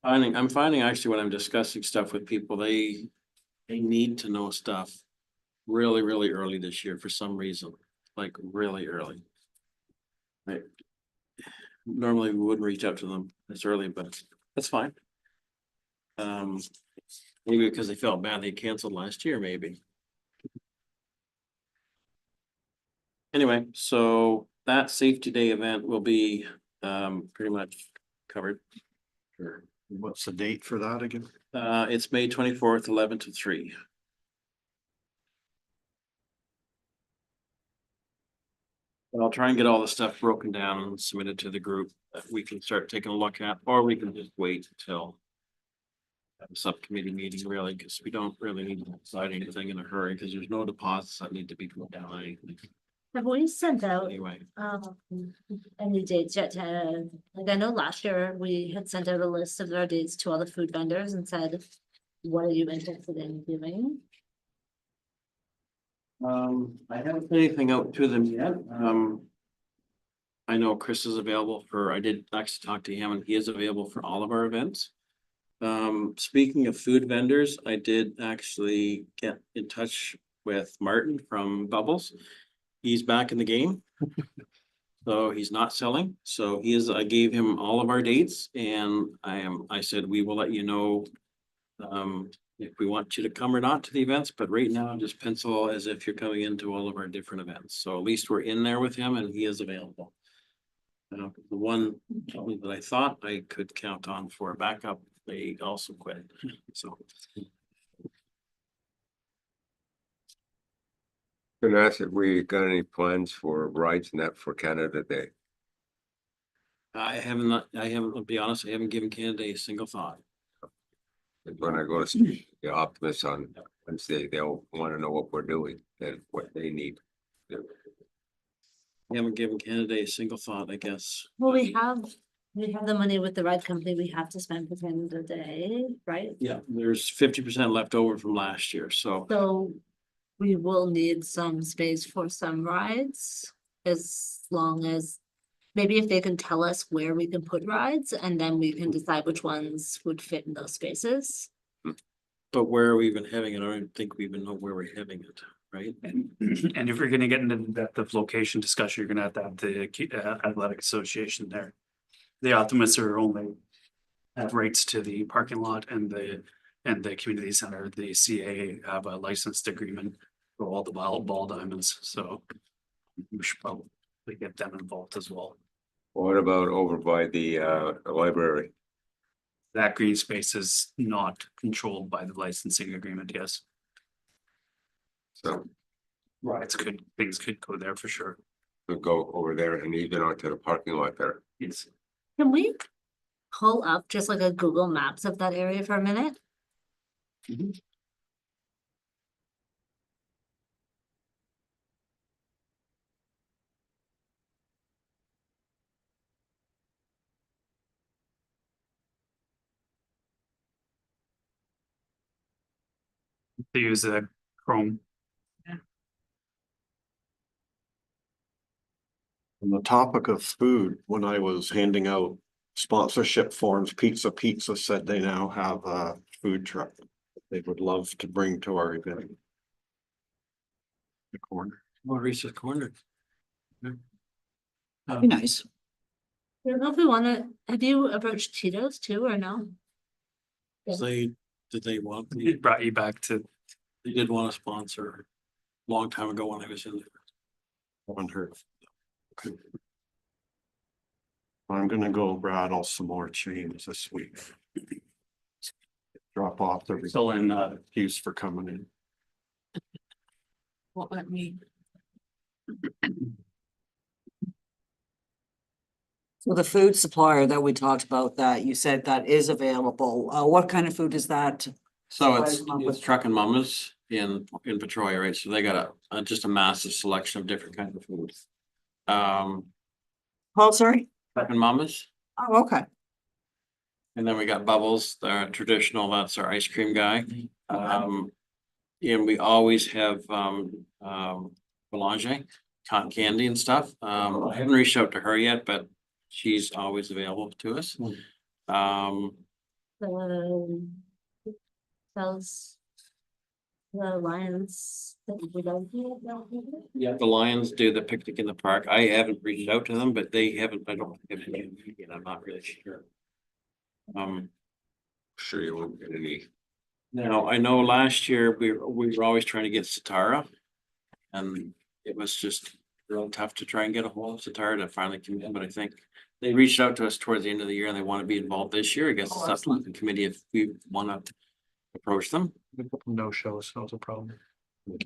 A: I'm finding actually when I'm discussing stuff with people, they need to know stuff really, really early this year for some reason, like really early. Right. Normally we wouldn't reach out to them this early, but that's fine. Maybe because they felt bad they canceled last year, maybe. Anyway, so that Safety Day event will be pretty much covered.
I: Sure. What's the date for that again?
A: It's May 24th, 11 to 3. I'll try and get all the stuff broken down and submitted to the group that we can start taking a look at, or we can just wait until a subcommittee meeting really, because we don't really need to decide anything in a hurry, because there's no deposits that need to be put down or anything.
F: Have we sent out
A: Anyway,
F: any dates yet to, like, I know last year we had sent out a list of our dates to all the food vendors and said, what are you interested in doing?
A: I haven't put anything out to them yet. I know Chris is available for, I did actually talk to him and he is available for all of our events. Speaking of food vendors, I did actually get in touch with Martin from Bubbles. He's back in the game. So he's not selling. So he is, I gave him all of our dates and I said, we will let you know if we want you to come or not to the events, but right now just pencil as if you're coming into all of our different events. So at least we're in there with him and he is available. The one that I thought I could count on for a backup, they also quit. So.
B: Can I ask if we got any plans for rides and that for Canada Day?
A: I'll be honest, I haven't given Canada a single thought.
B: When I go to see the Optimist on Wednesday, they'll want to know what we're doing and what they need.
A: I haven't given Canada a single thought, I guess.
F: Well, we have the money with the ride company we have to spend for Canada Day, right?
A: Yeah, there's 50% left over from last year, so.
F: So we will need some space for some rides, as long as, maybe if they can tell us where we can put rides, and then we can decide which ones would fit in those spaces.
A: But where are we even having it? I don't think we even know where we're having it, right?
E: And if you're gonna get into the depth of location discussion, you're gonna have to have the athletic association there. The Optimists are only have rights to the parking lot and the community center. The CA have a licensed agreement for all the ball diamonds, so we should probably get them involved as well.
B: What about over by the library?
E: That green space is not controlled by the licensing agreement, yes.
B: So
E: Rides could, things could go there for sure.
B: we'll go over there and even onto the parking lot there.
E: Yes.
F: Can we pull up just like a Google Maps of that area for a minute?
E: To use the Chrome.
I: On the topic of food, when I was handing out sponsorship forms, Pizza said they now have a food truck. They would love to bring to our event. The corner.
A: Maurice's Corner.
D: That'd be nice.
F: I don't know if we wanna, have you approached Tito's too, or no?
A: Did they want,
E: It brought you back to,
A: they did want to sponsor a long time ago when I was in there.
I: Haven't heard. I'm gonna go rattle some more chains this week. Drop off the
E: still in,
I: excuse for coming in.
K: Won't let me.
D: So the food supplier that we talked about that you said that is available, what kind of food is that?
A: So it's Truck and Mamas in Petrolia, right? So they got just a massive selection of different kinds of foods.
D: Oh, sorry?
A: Truck and Mamas,
D: Oh, okay.
A: and then we got Bubbles, the traditional, that's our ice cream guy. And we always have Boulanger, cotton candy and stuff. I haven't reached out to her yet, but she's always available to us.
F: Sells the Lions. We don't do it.
A: Yeah, the Lions do the picnic in the park. I haven't reached out to them, but they haven't, I don't think they've been, I'm not really sure.
B: Sure you won't get any.
A: Now, I know last year we were always trying to get Satara. And it was just real tough to try and get a hold of Satara to finally come in, but I think they reached out to us towards the end of the year and they want to be involved this year. I guess it's up to the committee if we want to approach them.
E: no shows, that was a problem.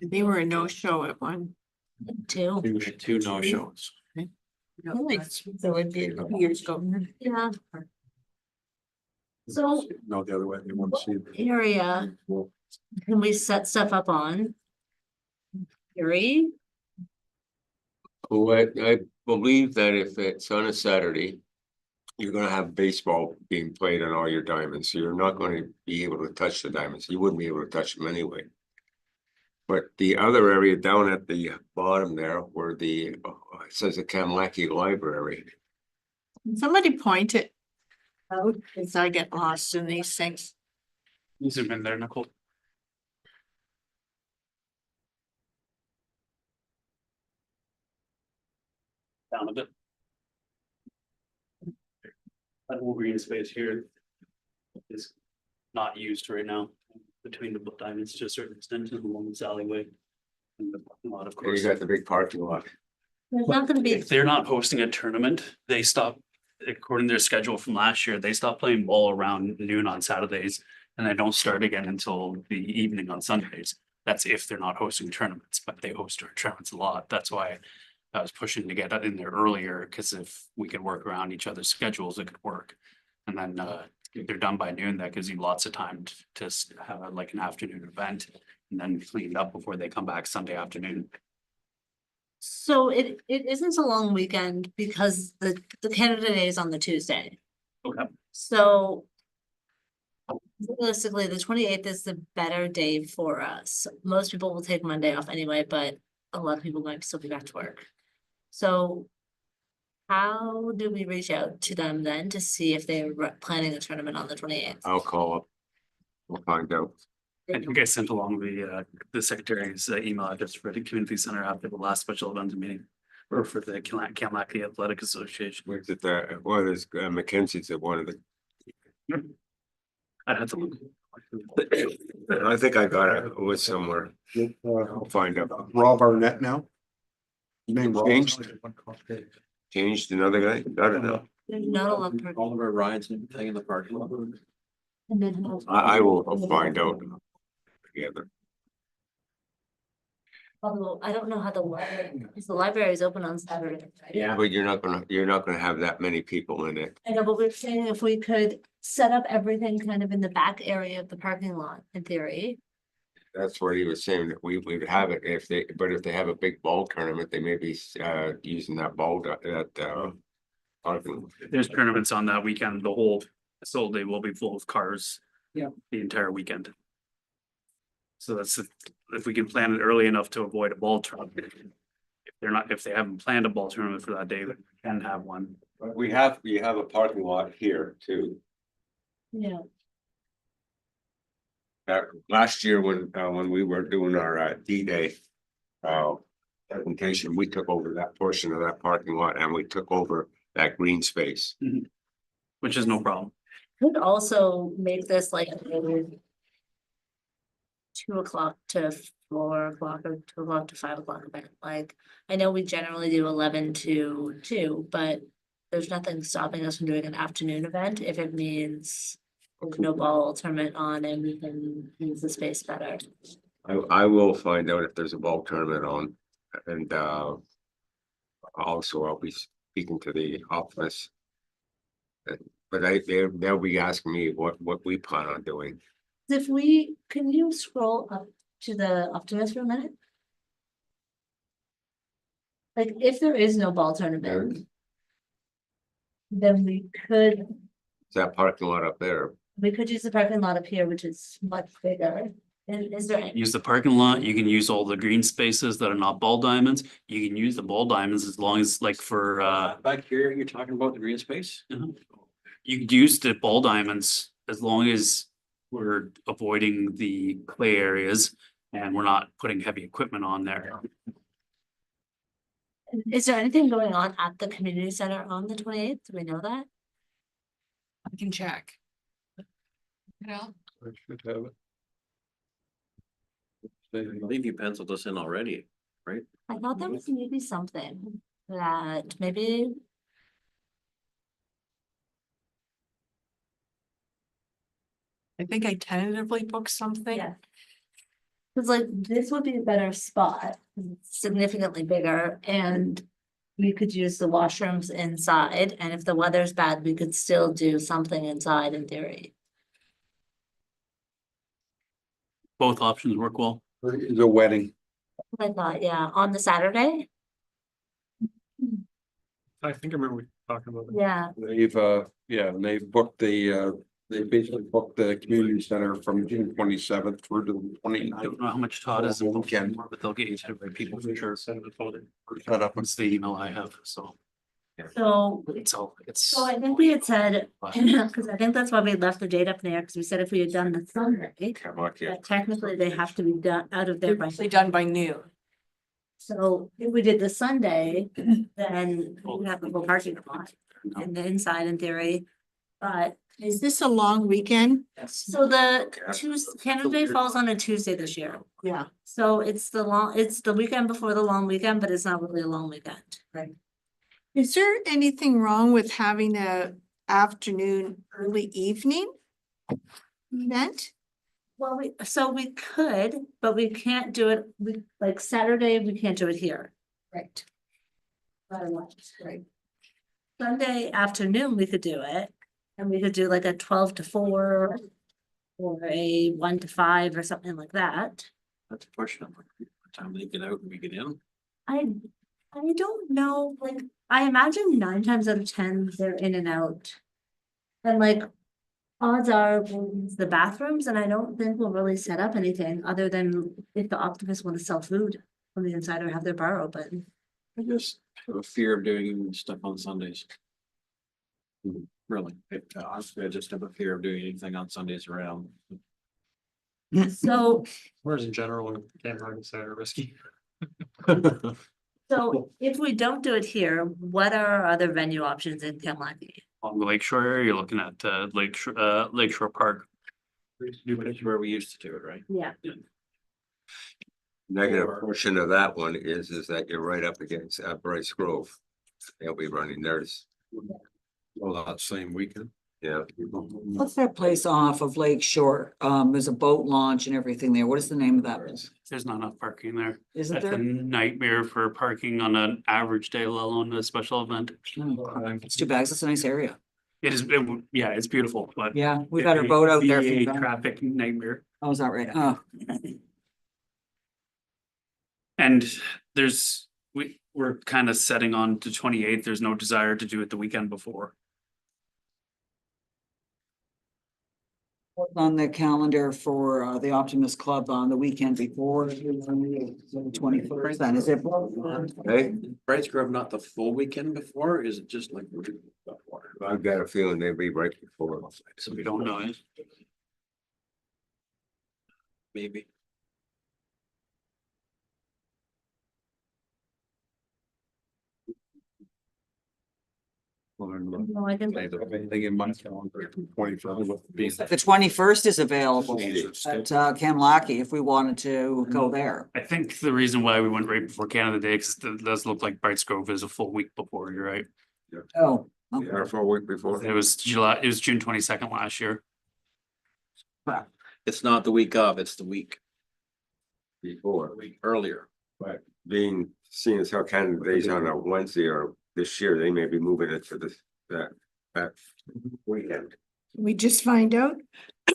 H: They were a no-show at one.
F: Two.
A: We had two no shows.
H: So it'd be years ago.
F: Yeah. So
I: No, the other way, they want to see.
F: area, can we set stuff up on? Yuri?
B: Well, I believe that if it's on a Saturday, you're gonna have baseball being played on all your diamonds, so you're not gonna be able to touch the diamonds. You wouldn't be able to touch them anyway. But the other area down at the bottom there where it says the Kamlaki Library.
H: Somebody point it out, as I get lost in these things.
E: Zoom in there, Nicole. Down a bit. That whole green space here is not used right now between the diamonds to a certain extent in the woman's alleyway. And the parking lot, of
B: And you
E: course.
B: got the big parking lot.
F: There's not gonna be,
E: If they're not hosting a tournament, they stop, according to their schedule from last year, they stop playing ball around noon on Saturdays. And they don't start again until the evening on Sundays. That's if they're not hosting tournaments, but they host our tournaments a lot. That's why I was pushing to get that in there earlier, because if we could work around each other's schedules, it could work. And then if they're done by noon, that gives you lots of time to have like an afternoon event and then clean it up before they come back Sunday afternoon.
F: so it isn't a long weekend because the Canada Day is on the Tuesday.
E: Okay.
F: So realistically, the 28th is the better day for us. Most people will take Monday off anyway, but a lot of people might still be back to work. So how do we reach out to them then to see if they're planning a tournament on the 28th?
B: I'll call up. We'll find out.
E: I think I sent along the secretary's email address for the community center after the last special event meeting. Or for the Kamlaki Athletic Association.
B: Where's it there? What is Mackenzie's at one of the,
E: I'd have to look.
B: I think I got it with somewhere. I'll find out.
C: Rob Arnett now? His name Rob?
B: Changed another guy? I don't know.
F: There's not a lot of.
A: All of our rides and everything in the parking lot.
F: And then.
B: I will find out together.
F: Although I don't know how the library, because the library is open on Saturday. right?
B: Yeah, but you're not gonna have that many people in it.
F: I know, but we're saying if we could set up everything kind of in the back area of the parking lot, in theory.
B: That's where he was saying that we would have it if if they have a big ball tournament, they may be using that parking.
E: There's tournaments on that weekend, the whole facility will be full of cars.
D: Yeah.
E: The entire weekend. So that's, if we can plan it early enough to avoid a ball tournament. If they haven't planned a ball tournament for that day, we can have one.
B: But we have a parking lot here too.
F: Yeah.
B: Last year when we were doing our D-Day presentation, we took over that portion of that parking lot and we took over that green space.
E: Which is no problem.
F: Could also make this like a 2 o'clock to 4 o'clock or 2 o'clock to 5 o'clock event. Like, I know we generally do 11 to 2, but there's nothing stopping us from doing an afternoon event if it means there's no ball tournament on and we can use the space better.
B: I will find out if there's a ball tournament on and also I'll be speaking to the office. But they'll be asking me what we plan on doing.
F: If can you scroll up to the Optimist for a minute? Like, if there is no ball tournament, then we could
B: That parking lot up there.
F: use the parking lot up here, which is much bigger. And is there any?
E: Use the parking lot, you can use all the green spaces that are not ball diamonds, you can use the ball diamonds as long as like for
A: Back here, you're talking about the green space?
E: you could use the ball diamonds as long as we're avoiding the clay areas and we're not putting heavy equipment on there.
F: Is there anything going on at the community center on the 28th? Do we know that?
K: I can check. You know,
I: I should have it.
A: I believe you penciled us in already.
F: I thought there was maybe something that maybe.
K: I think I tentatively booked something.
F: Yeah. Cause like this would be a better spot, 'cause it's significantly bigger and we could use the washrooms inside. And if the weather's bad, we could still do something inside in theory.
E: Both options work well.
C: The wedding.
F: I thought, yeah, on the Saturday,
E: I think I remember talking about it.
F: yeah.
C: They've booked they basically booked the community center from June 27th through to the
E: I
C: 29th.
E: don't know how much Todd is involved
C: Weekend.
E: in, but they'll get you to the right people for sure. Send it forward.
C: Set up.
E: It's the email I have, so
F: So,
E: it's.
F: so I think we had said, cause I think that's why we left the date up there, cause we said if we had done the Sunday,
B: Come on, kid.
F: that technically they have to be done out of there by.
K: Usually done by noon.
F: So if we did the Sunday, then we have the whole parking lot and the inside in theory. But
H: Is this a long weekend?
F: so the Canada Day falls on a Tuesday this year.
K: Yeah.
F: So it's the weekend before the long weekend, but it's not really a long weekend. Right.
H: Is there anything wrong with having a afternoon, early evening event?
F: Well, we could, but we can't do it, like Saturday, we can't do it here. Right. Right. Sunday afternoon, we could do it, and we could do like a 12 to 4. Or a 1 to 5 or something like that.
A: That's a question of what time they get out and we get in.
F: I don't know, like, I imagine 9 times out of 10, they're in and out. And like, odds are we'll use the bathrooms, and I don't think we'll really set up anything other than if the Optimists want to sell food on the inside or have their bar open.
A: I just have a fear of doing stuff on Sundays. Really, honestly, I just have a fear of doing anything on Sundays around.
F: So,
E: Whereas in general, campgrounds are risky.
F: so if we don't do it here, what are our other venue options in Kamlaki?
E: On the lakeshore area, you're looking at Lakeshore Park.
A: It's where we used to do it, right?
F: Yeah.
B: Negative portion of that one is that you're right up against Bryce Grove. They'll be running theirs.
I: Well, that same weekend.
B: Yeah.
D: What's that place off of Lake Shore? There's a boat launch and everything there. What is the name of that?
E: There's not enough parking there.
D: Isn't
E: That's a
D: there?
E: nightmare for parking on an average day, let alone a special event.
D: It's too bad. It's a nice area.
E: It is, yeah, it's beautiful, but.
D: Yeah, we've had our boat out there. a few
E: VA
D: times.
E: Traffic nightmare.
D: Oh, is that right? Oh.
E: And we're kind of setting on to 28th. There's no desire to do it the weekend before.
D: What's on the calendar for the Optimist Club on the weekend before the 21st, then is it?
B: Hey,
A: Brights Grove not the full weekend before, or is it just like? Before?
B: I've got a feeling they'd be right before.
E: So we don't know it.
A: Maybe.
F: No, I can.
I: Anything in my calendar, 25 with being.
D: The 21st is available at Kamlaki if we wanted to go there.
E: I think the reason why we went right before Canada Day, because it does look like Brights Grove is a full week before, you're right.
D: Oh.
B: Yeah, for a week before.
E: It was June 22nd last year.
A: It's not the week of, it's the week
B: Before,
A: earlier.
B: but being, seeing as how Canada Day's on a Wednesday or this year, they may be moving it to that weekend.
H: We just find out.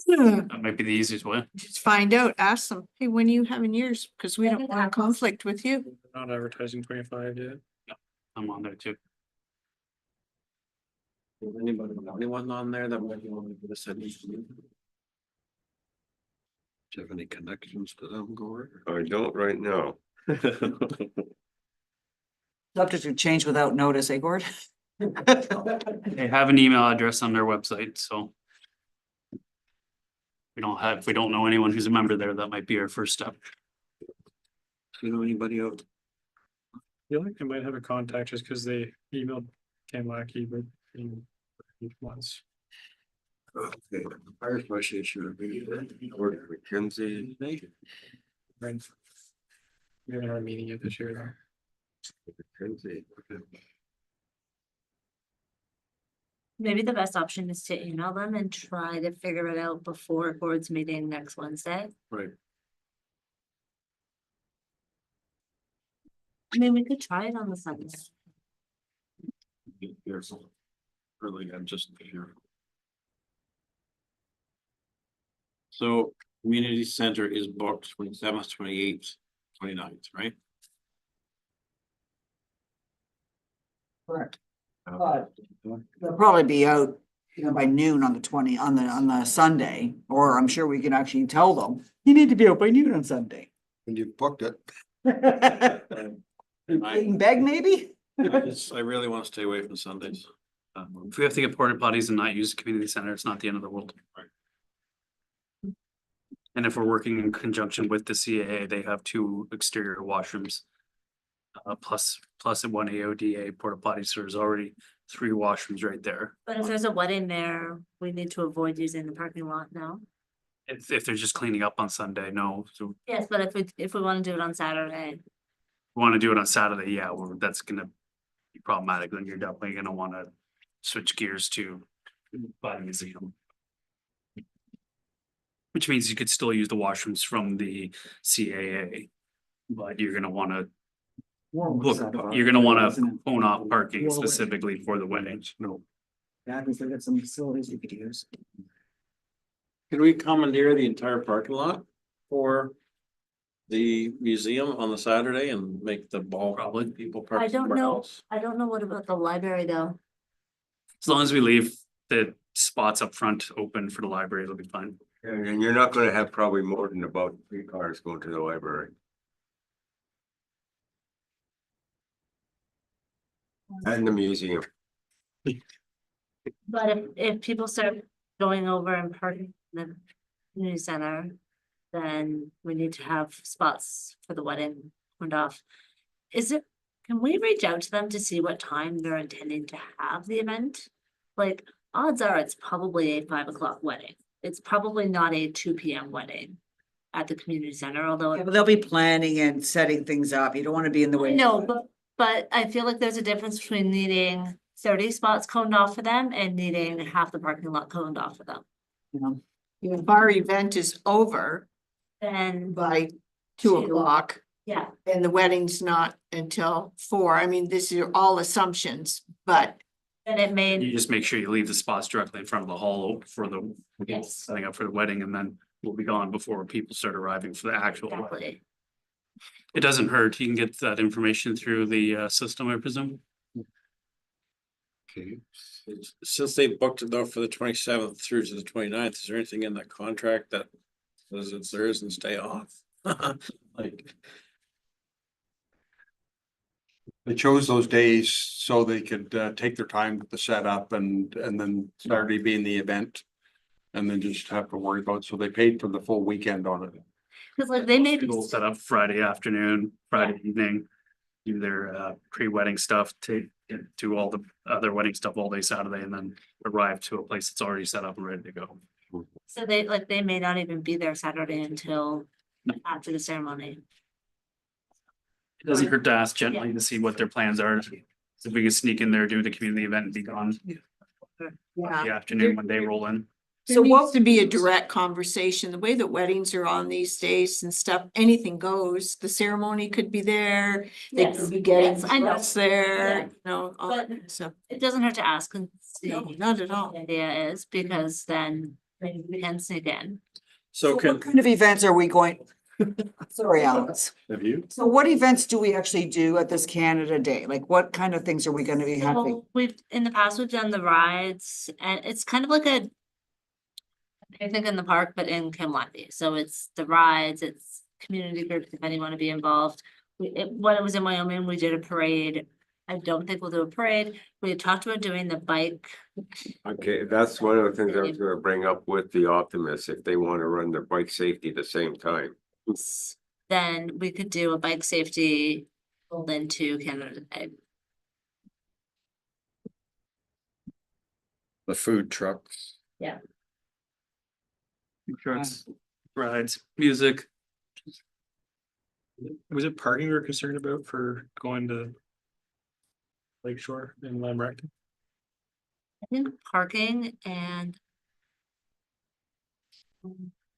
E: That might be the easiest way.
H: Just find out, ask them, hey, when are you having yours? Because we
F: Yeah,
H: don't
F: that
H: want a
F: happens.
H: conflict with you.
E: Not advertising 25 yet. I'm on there too.
A: Is anyone on there that might be able to give us any?
I: Do you have any connections to them, Gore?
B: I don't right now.
D: Subject to change without notice, eh, Gord?
E: They have an email address on their website, so. If we don't know anyone who's a member there, that might be our first step.
A: You know anybody out?
L: I feel like they might have a contact just because they emailed Kamlaki, but once.
I: Okay, fire association.
B: Or McKinsey.
L: Right. We haven't had a meeting yet this year
B: McKinsey.
F: Maybe the best option is to email them and try to figure it out before board's meeting next Wednesday.
I: Right.
F: I mean, we could try it on the Sunday.
I: Here's really, I'm just here.
A: So community center is booked 27th, 28th, 29th, right?
D: Correct. But they'll probably be out, by noon on the 20, on the Sunday, or I'm sure we can actually tell them, you need to be out by noon on Sunday.
I: And you've booked it.
D: Beg maybe?
A: I really want to stay away from Sundays.
E: If we have to get porta potties and not use the community center, it's not the end of the world. And if we're working in conjunction with the CAA, they have 2 exterior washrooms. Plus one AODA porta potty, so there's already 3 washrooms right there.
F: But if there's a wedding there, we need to avoid using the parking lot now.
E: If they're just cleaning up on Sunday, no. So
F: Yes, but if we want to do it on Saturday,
E: we want to do it on Saturday, yeah, that's gonna be problematic, then you're definitely gonna want to switch gears to by the museum. Which means you could still use the washrooms from the CAA, but you're gonna want to phone off parking specifically for the weddings.
I: No.
D: Yeah, because they got some facilities you could use.
A: Can we commandeer the entire parking lot for the museum on the Saturday and make the ball
E: Probably.
A: people park
F: I don't
A: somewhere
F: know.
A: else?
F: I don't know what about the library though.
E: As long as we leave the spots up front open for the library, it'll be fine.
B: And you're not gonna have probably more than about 3 cars going to the library. And the museum.
F: But if people start going over and parking in the community center, then we need to have spots for the wedding turned off. Can we reach out to them to see what time they're intending to have the event? Like, odds are it's probably a 5 o'clock wedding. It's probably not a 2 PM wedding at the community center, although.
D: Yeah, but they'll be planning and setting things up. You don't want to be in the way.
F: No, but I feel like there's a difference between needing 30 spots coned off for them and needing half the parking lot coned off for them.
D: You know,
H: If our event is over
F: Then,
H: by 2 o'clock
F: yeah,
H: and the wedding's not until 4, I mean, this are all assumptions, but
F: then it made,
E: You just make sure you leave the spots directly in front of the hall for the,
F: Yes.
E: setting up for the wedding, and then we'll be gone before people start arriving for the actual wedding.
F: exactly.
E: It doesn't hurt. You can get that information through the system, I presume.
B: Okay.
A: Since they booked it though for the 27th through to the 29th, is there anything in that contract that says it's theirs and stay off? Like,
C: They chose those days so they could take their time with the setup and then Saturday being the event. And then just have to worry about, so they paid for the full weekend on it.
F: Cause like they made,
E: People set up Friday afternoon, Friday evening, do their pre-wedding stuff, do all the other wedding stuff all day Saturday, and then arrive to a place that's already set up and ready to go.
F: so they may not even be there Saturday until after the ceremony.
E: It doesn't hurt to ask gently to see what their plans are. If we can sneak in there, do the community event and be gone
H: yeah.
E: the afternoon when they roll in.
H: So what to be a direct conversation, the way that weddings are on these days and stuff, anything goes. The ceremony could be there, they
F: Yes,
H: could be getting
F: yes, I know.
H: dressed there,
F: Yeah.
H: you know, all that kind of stuff.
F: It doesn't hurt to ask and see
H: No,
F: what
H: not at all.
F: the idea is, because then maybe we can sneak in.
A: so
D: what
A: can,
D: kind of events are we going? Sorry, Alex.
I: Have you?
D: So what events do we actually do at this Canada Day? Like what kind of things are we gonna be having?
F: So we've, in the past, we've done the rides, and it's kind of like a I think in the park, but in Kimwandy. So it's the rides, it's community groups, if any want to be involved. When it was in Wyoming, we did a parade. I don't think we'll do a parade. We had talked about doing the bike.
B: Okay, that's one of the things I was gonna bring up with the Optimists, if they wanna run their bike safety at the same time.
F: Then we could do a bike safety rolled into Canada Day.
I: The food trucks.
F: Yeah.
E: Trucks, rides, music.
L: Was it parking we were concerned about for going to Lakeshore in Lamrecton?
F: I think parking and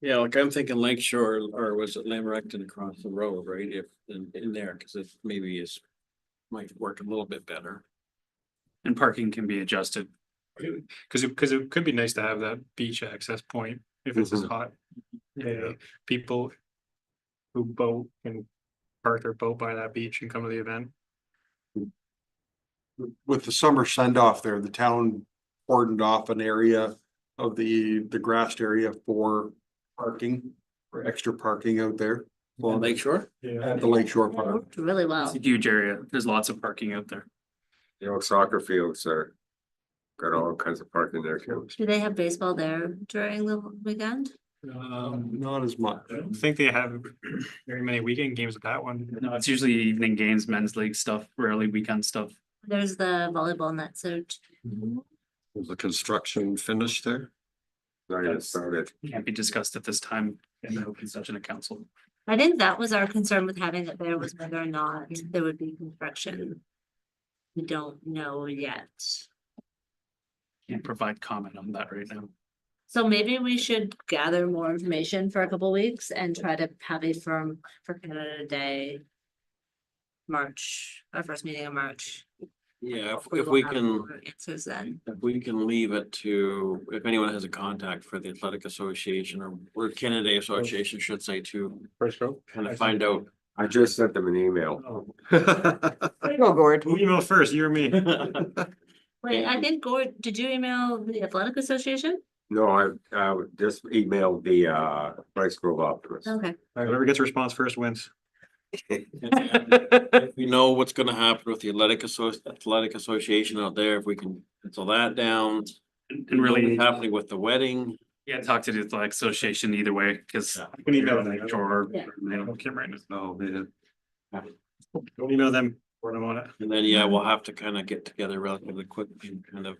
A: yeah, like I'm thinking Lakeshore, or was it Lamrecton across the road, right? If in there, because it maybe is might work a little bit better.
E: And parking can be adjusted.
L: Cause it could be nice to have that beach access point if it's as hot. Yeah, people who boat can park their boat by that beach and come to the event.
C: With the summer send off there, the town cordoned off an area of the grassed area for parking, for extra parking out there.
A: Well, Lakeshore?
L: Yeah.
C: At the Lakeshore
F: it
C: Park.
F: worked really well.
E: It's a huge area. There's lots of parking out there.
B: The old soccer fields are got all kinds of parking there too.
F: Do they have baseball there during the weekend?
C: Not as much.
L: I don't think they have very many weekend games at that one.
E: No, it's usually evening games, men's league stuff, rarely weekend stuff.
F: There's the volleyball net, so
I: Was the construction finished there?
B: Not yet started.
E: Can't be discussed at this time in the open session of council.
F: I think that was our concern with having it there, was whether or not there would be construction. We don't know yet.
E: Can't provide comment on that right now.
F: So maybe we should gather more information for a couple weeks and try to have a firm for Canada Day. March, our first meeting in March.
A: Yeah,
F: Hopefully
A: if
F: we'll
A: we
F: have
A: can,
F: more answers then.
A: if we can leave it to, if anyone has a contact for the Athletic Association or Canada Day Association should say to
L: First go.
A: kind of find out.
B: I just sent them an email.
D: Go, Gord.
L: Who emailed first, you or me?
F: Wait, I think Gord, did you email the Athletic Association?
B: No, I just emailed the Rice Grove Optimist.
F: Okay.
L: Whoever gets a response first wins.
A: If we know what's gonna happen with the Athletic Association out there, if we can pencil that down.
E: And really,
A: what's happening with the wedding.
E: yeah, talk to the athletic association either way, because.
A: Yeah.
L: You can email them.
E: Or,
F: Yeah.
L: I don't care right now.
I: No, man.
L: Don't email them for them on it.
A: And then, yeah, we'll have to kind of get together relatively quick and kind of,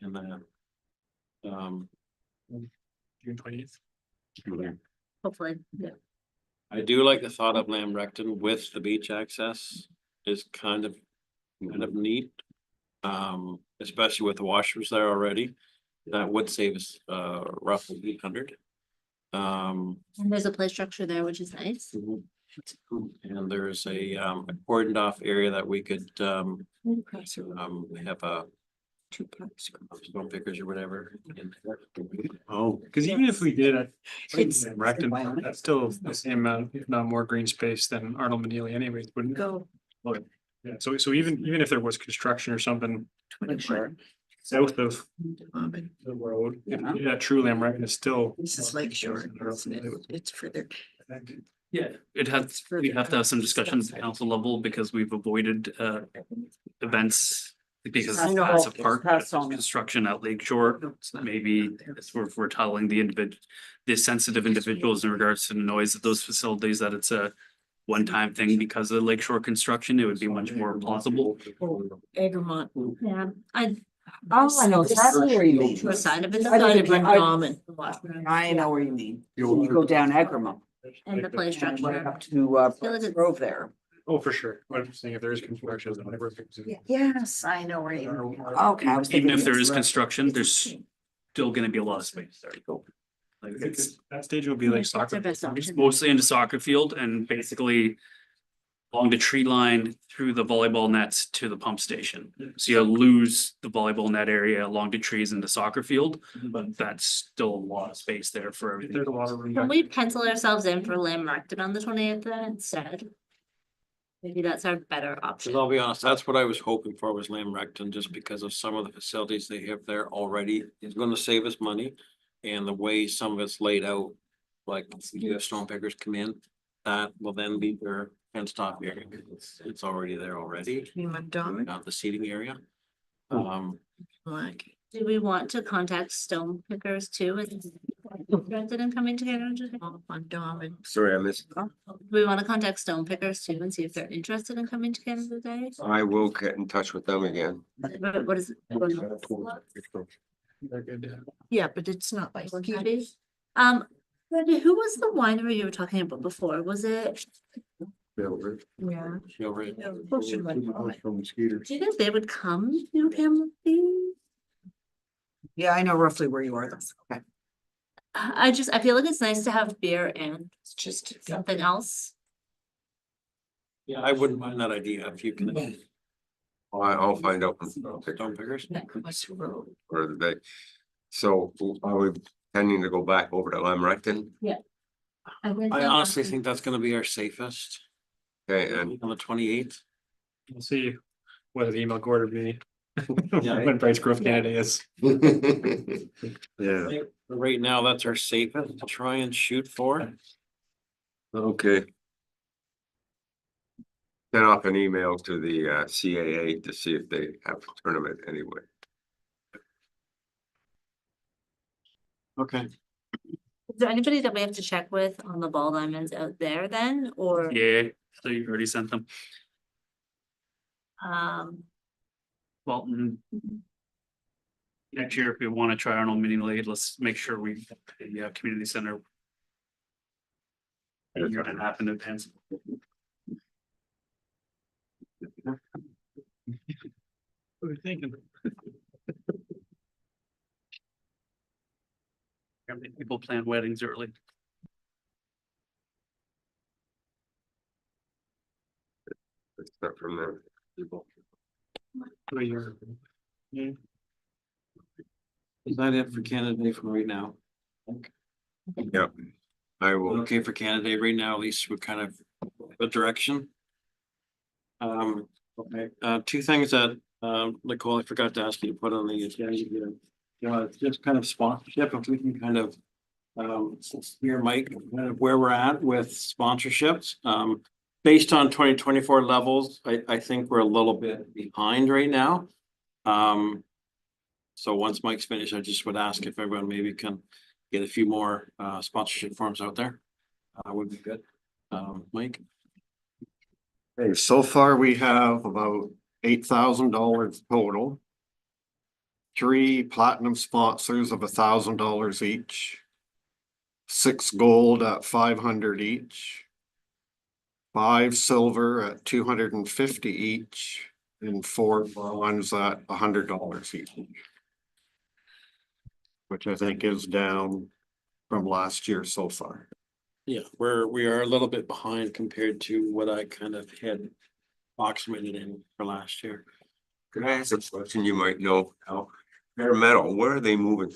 A: and
L: June 20th.
F: Hopefully, yeah.
A: I do like the thought of Lamrecton with the beach access is kind of neat. especially with the washers there already. That would save us, roughly 800.
F: And there's a play structure there, which is nice.
A: And there's a cordoned off area that we could, have a stone pickers or whatever.
L: Oh, cause even if we did,
H: It's-
L: that's still the same amount, if not more green space than Arnold McNeely anyways, wouldn't it?
H: Go.
L: Yeah, so even if there was construction or something south of the road, if you did that true Lamreck is still.
H: This is Lake Shore, isn't it? It's further.
E: Yeah, we have to have some discussions at the council level because we've avoided events. Because
D: I know,
E: as a part
D: that's
E: of
D: on.
E: construction at Lake Shore, maybe if we're telling the sensitive individuals in regards to the noise of those facilities, that it's a one-time thing because of Lake Shore construction, it would be much more plausible.
H: Egremont.
F: Yeah,
D: Oh, I know exactly where you mean.
F: the side of it,
D: I
F: side
D: think
F: of it,
D: I know where you mean. You go down Egremont.
F: and the play
D: Right
F: structure.
D: up to Grove there.
L: Oh, for sure. I'm just saying if there is construction. then we're fixing it.
D: Yes, I know where you mean. Okay, I was thinking.
E: Even if there is construction, there's still gonna be a lot of space there. Like it's
L: That stage would be like
F: That's
L: soccer.
F: our best
E: it's
F: option.
E: mostly into soccer field and basically along the tree line through the volleyball nets to the pump station. So you lose the volleyball net area along the trees in the soccer field, but that's still a lot of space there for everything.
L: There's a lot of room.
F: Can
L: back
F: we pencil ourselves in for Lamreckton on the 28th then instead? Maybe that's our better option.
A: Cause I'll be honest, that's what I was hoping for was Lamreckton, just because of some of the facilities they have there already. It's gonna save us money. And the way some of it's laid out, like you have stone pickers come in, that will then be their fenced off area. It's already there already, not the seating area.
F: Do we want to contact stone pickers too? Is interested in coming to Canada?
B: Sorry, I missed.
F: Do we want to contact stone pickers too and see if they're interested in coming to Canada Day?
B: I will get in touch with them again.
F: What is it?
L: They're good, yeah.
H: Yeah, but it's not like.
F: Randy, who was the winery you were talking about before? Was it,
H: Yeah.
A: Feel right.
C: From Skeeter.
F: do you think they would come to Hamilton?
D: Yeah, I know roughly where you are. That's okay.
F: I feel like it's nice to have beer and just something else.
A: Yeah, I wouldn't mind that idea if you can.
B: I'll find out. from
A: Stone pickers.
B: Or the day. So are we tending to go back over to Lamreckton?
A: I honestly think that's gonna be our safest
B: Okay, and
A: on the 28th.
L: We'll see whether the email Gordon me.
A: Yeah.
L: When Brights Grove Canada is.
B: yeah,
A: Right now, that's our safest to try and shoot for.
B: okay. Send off an email to the CAA to see if they have a tournament anyway.
A: Okay.
F: Is there anybody that we have to check with on the ball diamonds out there then, or?
E: Yeah, so you've already sent them. Well, next year, if we want to try Arnold Mini League, let's make sure we, the community center. You're gonna happen in advance.
L: What are we thinking?
E: People plan weddings early.
B: Except from there.
A: Is that it for Canada Day from right now?
B: Yep. I will.
A: Okay, for Canada Day right now, at least we're kind of a direction. Okay, two things that, Nicole, I forgot to ask you to put on the agenda here. Just kind of sponsorship, if we can kind of, hear Mike, kind of where we're at with sponsorships. Based on 2024 levels, I think we're a little bit behind right now. So once Mike's finished, I just would ask if everyone maybe can get a few more sponsorship forms out there. Would be good. Mike?
I: Okay, so far we have about $8,000 total. 3 platinum sponsors of $1,000 each. 6 gold at $500 each. 5 silver at $250 each. and 4 bonds at $100 each. Which I think is down from last year so far.
A: Yeah, we are a little bit behind compared to what I kind of had approximated in for last year.
B: Could I ask a question you might know? Al? Bare metal, where are they moving?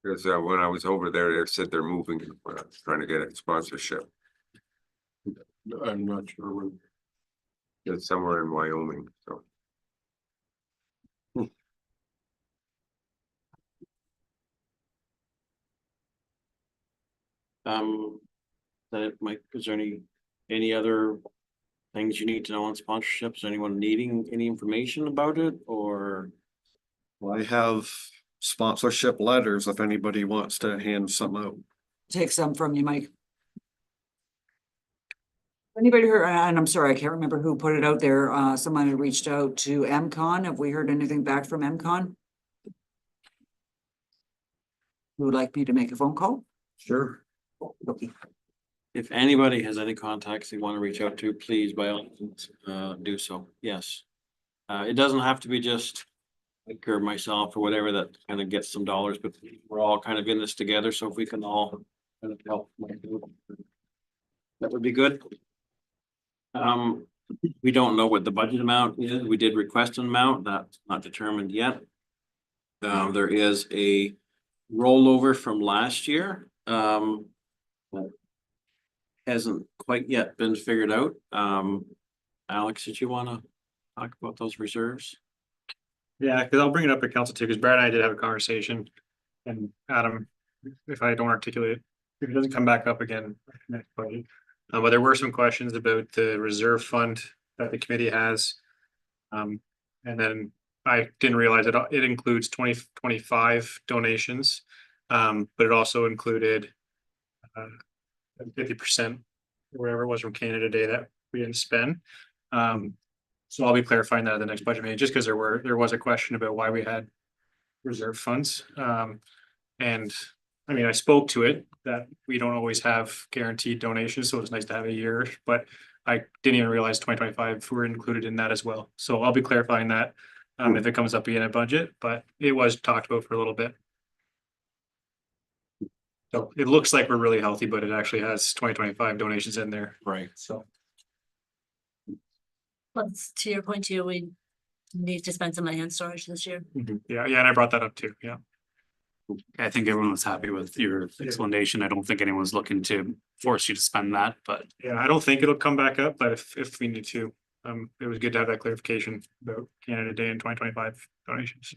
B: Because when I was over there, they said they're moving, trying to get a sponsorship.
I: I'm not sure where.
B: It's somewhere in Wyoming, so.
A: That Mike, is there any other things you need to know on sponsorships? Anyone needing any information about it or?
I: Well, I have sponsorship letters if anybody wants to hand some out.
D: Take some from you, Mike. Anybody heard, and I'm sorry, I can't remember who put it out there. Someone had reached out to MCon. Have we heard anything back from MCon? Who would like me to make a phone call?
I: Sure.
D: Okay.
A: If anybody has any contacts they want to reach out to, please by all means, do so. Yes. It doesn't have to be just like or myself or whatever that kind of gets some dollars, but we're all kind of in this together. So if we can all kind of help, that would be good. We don't know what the budget amount is. We did request an amount that's not determined yet. There is a rollover from last year. That hasn't quite yet been figured out. Alex, did you want to talk about those reserves?
L: Yeah, because I'll bring it up at council too, because Brad and I did have a conversation. And Adam, if I don't articulate, if it doesn't come back up again, next budget. But there were some questions about the reserve fund that the committee has. And then I didn't realize it includes 2025 donations. But it also included 50% wherever it was from Canada Day that we didn't spend. So I'll be clarifying that at the next budget meeting, just because there was a question about why we had reserve funds. And I mean, I spoke to it that we don't always have guaranteed donations, so it's nice to have a year, but I didn't even realize 2025 were included in that as well. So I'll be clarifying that if it comes up in a budget, but it was talked about for a little bit. So it looks like we're really healthy, but it actually has 2025 donations in there.
A: Right.
L: So.
F: But to your point too, we need to spend some money on storage this year.
L: Yeah, and I brought that up too, yeah.
E: I think everyone was happy with your explanation. I don't think anyone's looking to force you to spend that, but
L: Yeah, I don't think it'll come back up, but if we need to, it was good to have that clarification about Canada Day and 2025 donations.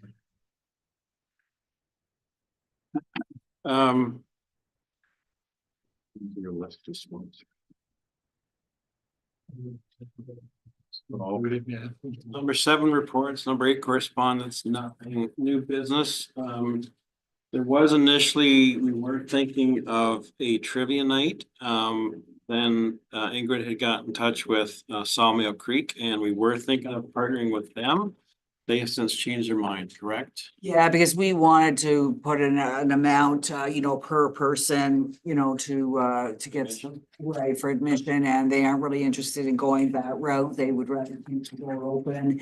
B: Your list just once.
L: Yeah.
A: Number 7 reports, number 8 correspondence, nothing new business. There was initially, we were thinking of a trivia night. Then Ingrid had got in touch with Sawmill Creek and we were thinking of partnering with them. They have since changed their mind, correct?
D: Yeah, because we wanted to put in an amount, you know, per person, you know, to get some right for admission, and they aren't really interested in going that route. They would rather keep the door open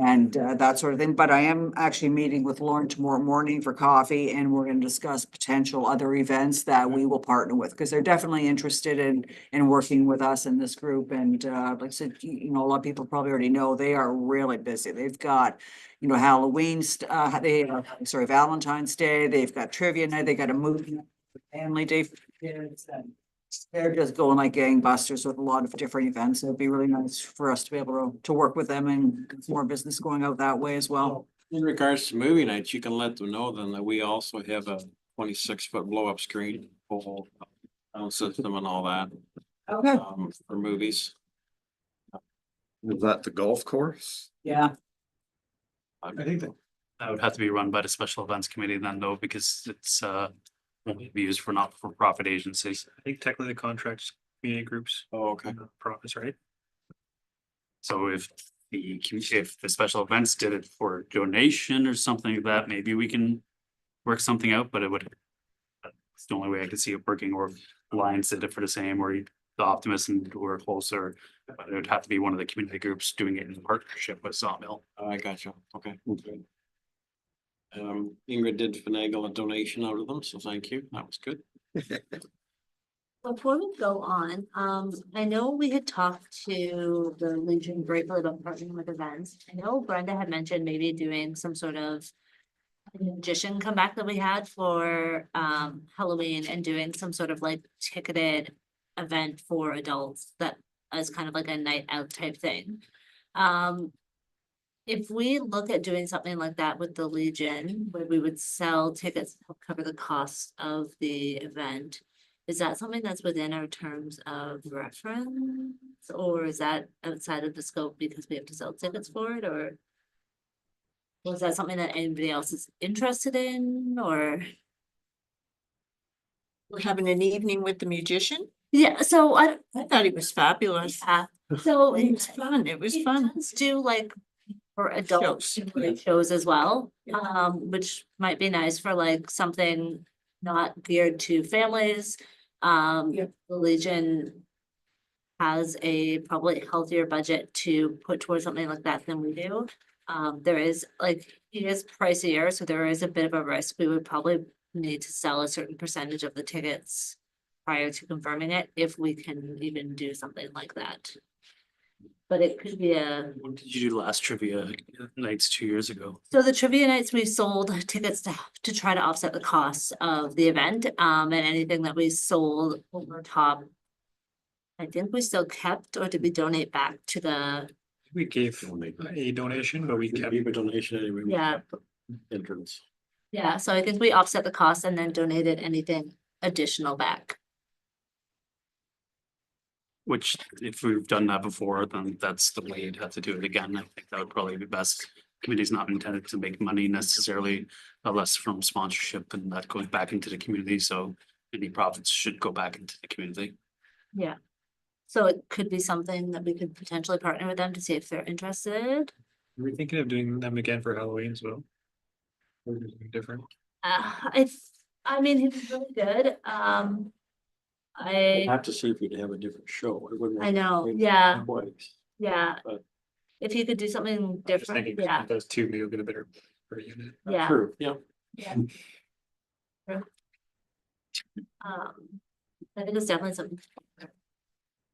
D: and that sort of thing. But I am actually meeting with Lauren tomorrow morning for coffee, and we're going to discuss potential other events that we will partner with, because they're definitely interested in working with us in this group. And like I said, you know, a lot of people probably already know they are really busy. They've got, you know, Valentine's Day, they've got trivia night, they got a movie, family day for kids, and they're just going like gangbusters with a lot of different events. It'd be really nice for us to be able to work with them and get some more business going out that way as well.
A: In regards to movie nights, you can let them know then that we also have a 26-foot blow-up screen, whole sound system and all that
D: Okay.
A: for movies.
I: Is that the golf course?
D: Yeah,
L: I think that.
E: that would have to be run by the special events committee then though, because it's won't be used for not-for-profit agencies.
L: I think technically the contracts, community groups,
A: Oh, okay.
L: profits, right?
E: So if the special events did it for donation or something like that, maybe we can work something out, but it's the only way I could see it working, or Lions did it for the same, or the Optimist and we're closer. But it would have to be one of the community groups doing it in partnership with Sawmill.
A: I got you. Okay. Ingrid did finagle a donation out of them, so thank you. That was good.
F: Before we go on, I know we had talked to the Legion gratefully about partnering with events. I know Brenda had mentioned maybe doing some sort of magician comeback that we had for Halloween and doing some sort of like ticketed event for adults that as kind of like a night out type thing. If we look at doing something like that with the Legion, where we would sell tickets to help cover the cost of the event, is that something that's within our terms of reference? Or is that outside of the scope because we have to sell tickets for it, or? Was that something that anybody else is interested in, or?
H: We're having an evening with the musician.
F: Yeah, so I
H: thought it was fabulous.
F: yeah, so
H: It was fun. It was fun.
F: Let's do like for adults shows as well, which might be nice for like something not geared to families. The Legion has a probably healthier budget to put towards something like that than we do. There is like, it is pricier, so there is a bit of a risk. We would probably need to sell a certain percentage of the tickets prior to confirming it, if we can even do something like that. But it could be a,
E: What did you do last trivia nights 2 years ago?
F: so the trivia nights, we sold tickets to try to offset the costs of the event, and anything that we sold over top. I think we still kept, or did we donate back to the,
L: We gave a donation, but we kept.
A: Give a donation anyway. we
F: Yeah.
A: kept the Entrance.
F: yeah, so I think we offset the cost and then donated anything additional back.
E: Which if we've done that before, then that's the way you'd have to do it again. I think that would probably be best. Committee's not intended to make money necessarily, unless from sponsorship, and that goes back into the community, so any profits should go back into the community.
F: Yeah. So it could be something that we could potentially partner with them to see if they're interested.
L: Are we thinking of doing them again for Halloween as well? Or something different?
F: I mean, he was really good. I
A: Have to see if we'd have a different show. It wouldn't-
F: I know, yeah.
A: Twice.
F: Yeah.
A: But-
F: If you could do something
L: I'm just
F: different,
L: thinking,
F: yeah,
L: those two maybe will get a better per unit.
F: yeah,
A: True, yeah.
F: yeah. I think it's definitely something.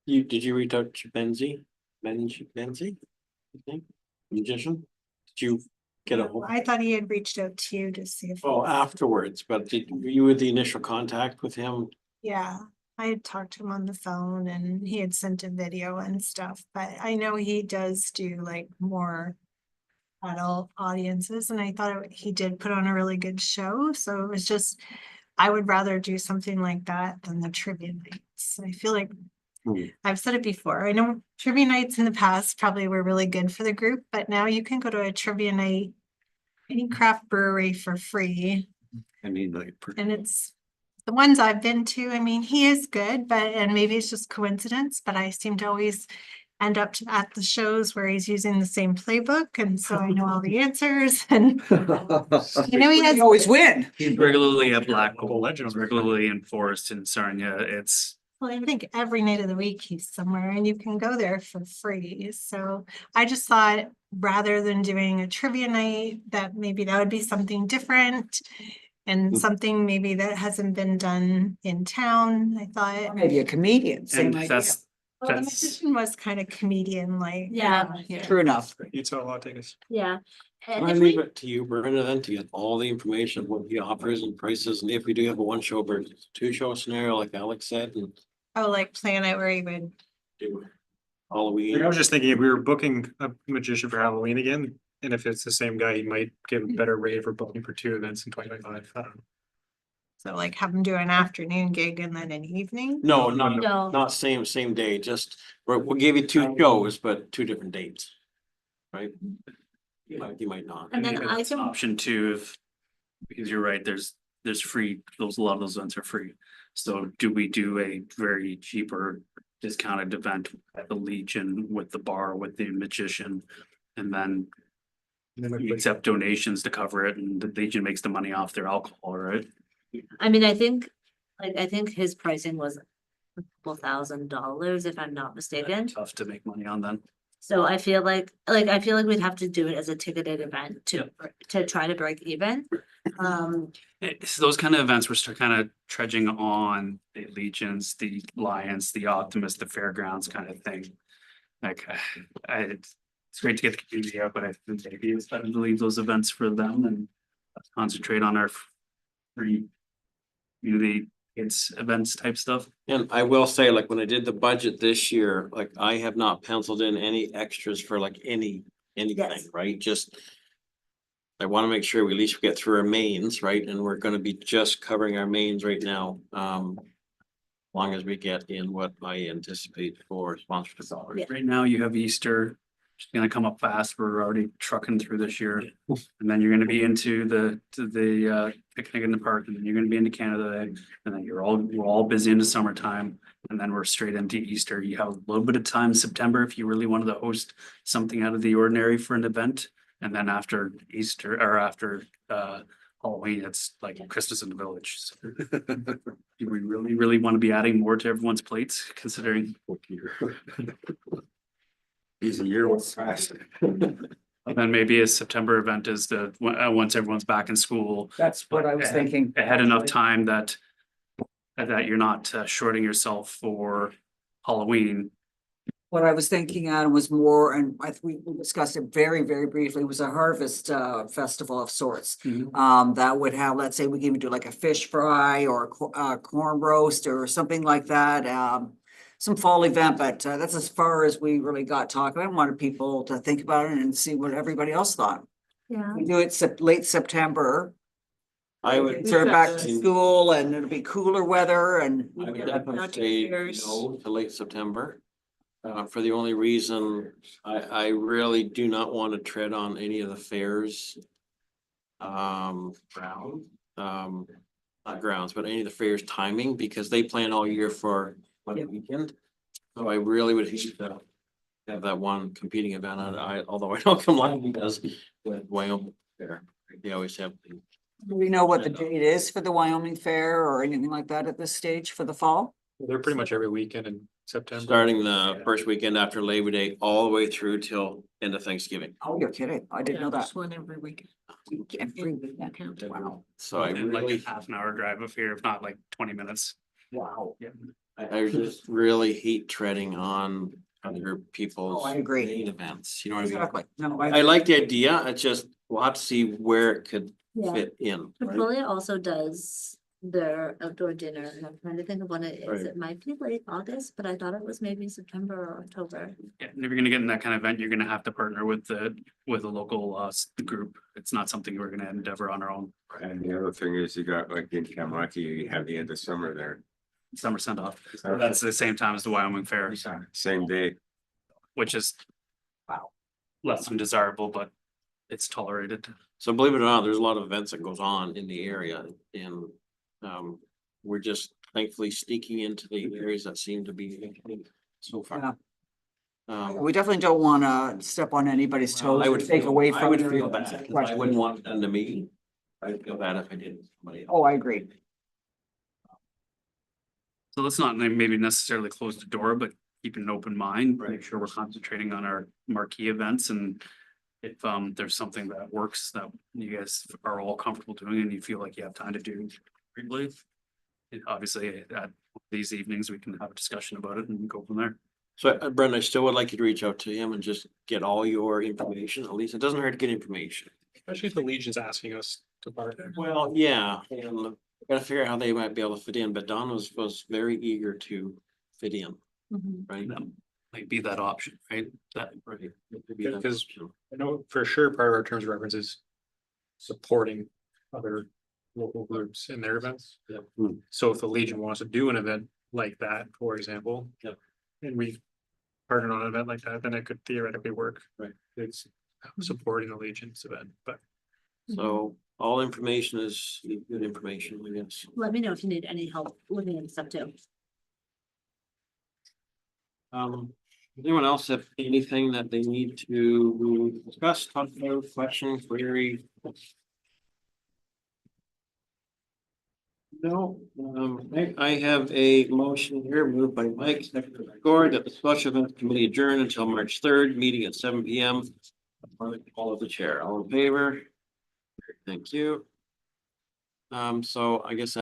A: Did you reach out to Benzie? Benzie? I think, magician? Did you get a hold?
J: I thought he had reached out to you to see if.
A: Oh, afterwards, but were you with the initial contact with him?
J: Yeah, I had talked to him on the phone and he had sent a video and stuff, but I know he does do like more adult audiences, and I thought he did put on a really good show, so it was just, I would rather do something like that than the trivia nights. I feel like I've said it before, I know trivia nights in the past probably were really good for the group, but now you can go to a trivia night, any craft brewery for free.
I: And
J: it's the ones I've been to, I mean, he is good, but, and maybe it's just coincidence, but I seem to always end up at the shows where he's using the same playbook, and so I know all the answers, and you know, he has.
D: Always win.
E: He's regularly at Black
L: Local
E: Gold,
L: legends.
E: regularly in Forest and Sarnia. It's
J: Well, I think every night of the week he's somewhere and you can go there for free. So I just thought rather than doing a trivia night, that maybe that would be something different. And something maybe that hasn't been done in town, I thought.
D: Maybe a comedian, same
E: and
D: idea.
E: that's
J: Well, the
E: that's
J: magician was kind of comedian like.
F: Yeah.
D: True enough.
L: You'd sell a lot of tickets.
F: Yeah. And
A: I
F: if
A: leave
F: we,
A: it to you, Brenda, then to get all the information, what he offers and prices, and if we do have a one show versus two show scenario, like Alex said, and
J: Oh, like plan it where he would.
A: do Halloween.
L: I was just thinking if we were booking a magician for Halloween again, and if it's the same guy, he might give a better rate for booking for two events in 2025. I don't know.
J: So like have him do an afternoon gig and then an evening.
A: No,
F: no,
A: not same day, just, we'll give you two shows, but two different dates. Right? You might not.
F: And then
E: maybe
F: I
E: that's an
F: can-
E: option too, if, because you're right, there's free, a lot of those events are free. So do we do a very cheaper discounted event at the Legion with the bar, with the magician? And then we accept donations to cover it, and the Legion makes the money off their alcohol, right?
F: I mean, I think his pricing was a couple $1,000s, if I'm not mistaken.
E: Tough to make money on then.
F: So I feel like we'd have to do it as a ticketed event to try to break even.
E: It's those kind of events, we're still kind of trudging on the Legions, the Lions, the Optimist, the Fairgrounds kind of thing. Like, it's great to get the community out, but I think maybe it's better to leave those events for them and concentrate on our free community kids events type stuff.
A: And I will say, like, when I did the budget this year, like, I have not penciled in any extras for like anything,
F: Yes.
A: right? Just. I want to make sure we at least get through our mains, right? And we're gonna be just covering our mains right now. Long as we get in what I anticipate for sponsorship dollars.
F: Yeah.
E: Right now you have Easter, it's gonna come up fast. We're already trucking through this year. And then you're gonna be into the picnic in the park, and then you're gonna be into Canada Day, and then we're all busy into summertime. And then we're straight into Easter. You have a little bit of time in September if you really wanted to host something out of the ordinary for an event. And then after Easter or after Halloween, it's like Christmas in the village. So do we really want to be adding more to everyone's plates considering?
B: He's a year was fast.
E: And then maybe a September event is once everyone's back in school.
D: That's what I was thinking.
E: Ahead enough time that you're not shorting yourself for Halloween.
D: What I was thinking, Adam, was more, and we discussed it very, very briefly, was a harvest festival of sorts. That would have, let's say we can even do like a fish fry or a corn roast or something like that. Some fall event, but that's as far as we really got talking. I wanted people to think about it and see what everybody else thought.
F: Yeah.
D: We do it late September.
A: I would.
D: Kids are back to school and it'll be cooler weather and.
A: I would definitely say no to late September. For the only reason I really do not want to tread on any of the fairs. Not grounds, but any of the fairs timing, because they plan all year for one weekend. So I really would hate to have that one competing event. Although I don't come live because with Wyoming Fair, they always have.
D: Do we know what the date is for the Wyoming Fair or anything like that at this stage for the fall?
L: They're pretty much every weekend in September.
A: Starting the first weekend after Labor Day, all the way through till end of Thanksgiving.
D: Oh, you're kidding. I didn't know that.
F: One every weekend.
D: Every weekend. Wow.
A: So I
E: Like
A: really,
E: a half an hour drive up here, if not like 20 minutes.
D: Wow.
E: Yeah.
A: I just really hate treading on other people's.
D: Oh, I agree.
A: main events, you know what I mean?
D: Exactly. No,
A: I like the idea, it's just, we'll have to see where it could
F: Yeah.
A: fit in. right?
F: Petrolia also does their outdoor dinner, and I'm trying to think of when it is.
A: Right.
F: It might be late August, but I thought it was maybe September or October.
E: Yeah, and if you're gonna get in that kind of event, you're gonna have to partner with a local group. It's not something we're gonna endeavor on our own.
B: And the other thing is you got like in Kamalaki, you have the end of summer there,
E: Summer send off. That's the same time as the Wyoming Fair,
B: same day.
E: which is less than desirable, but it's tolerated.
A: So believe it or not, there's a lot of events that goes on in the area and, we're just thankfully sneaking into the areas that seem to be so far.
D: We definitely don't want to step on anybody's toes
A: I
D: or
A: would
D: take away from.
A: I would
D: their
A: feel bad, 'cause I wouldn't want it done to me. I'd feel bad if I did to somebody else.
D: Oh, I agree.
E: So let's not maybe necessarily close the door, but keep an open mind,
A: Right.
E: make sure we're concentrating on our marquee events, and if there's something that works that you guys are all comfortable doing and you feel like you have time to do, briefly. Obviously, at these evenings, we can have a discussion about it and go from there.
A: So Brenda, I still would like you to reach out to him and just get all your information, at least it doesn't hurt to get information.
L: Especially if the Legion's asking us to partner.
A: Well, yeah, and gotta figure out how they might be able to fit in, but Don was very eager to fit in, right?
E: That might be that option, right? That
A: Right. It could be that
L: Because-
A: option.
L: I know for sure part of our terms of reference is supporting other local groups in their events.
A: Yep.
L: So if the Legion wants to do an event like that, for example.
A: Yep.
L: And we partnered on an event like that, then it could theoretically work.
A: Right.
L: It's supporting the Legion's event, but
A: So all information is good information, I guess.
F: Let me know if you need any help looking at stuff too.
A: Does anyone else have anything that they need to discuss, talk about, question, query? No, I have a motion here moved by Mike, seconded by Gord, that the special events committee adjourn until March 3rd, meeting at 7 p.m. On the call of the chair. All in favor? Thank you. So I guess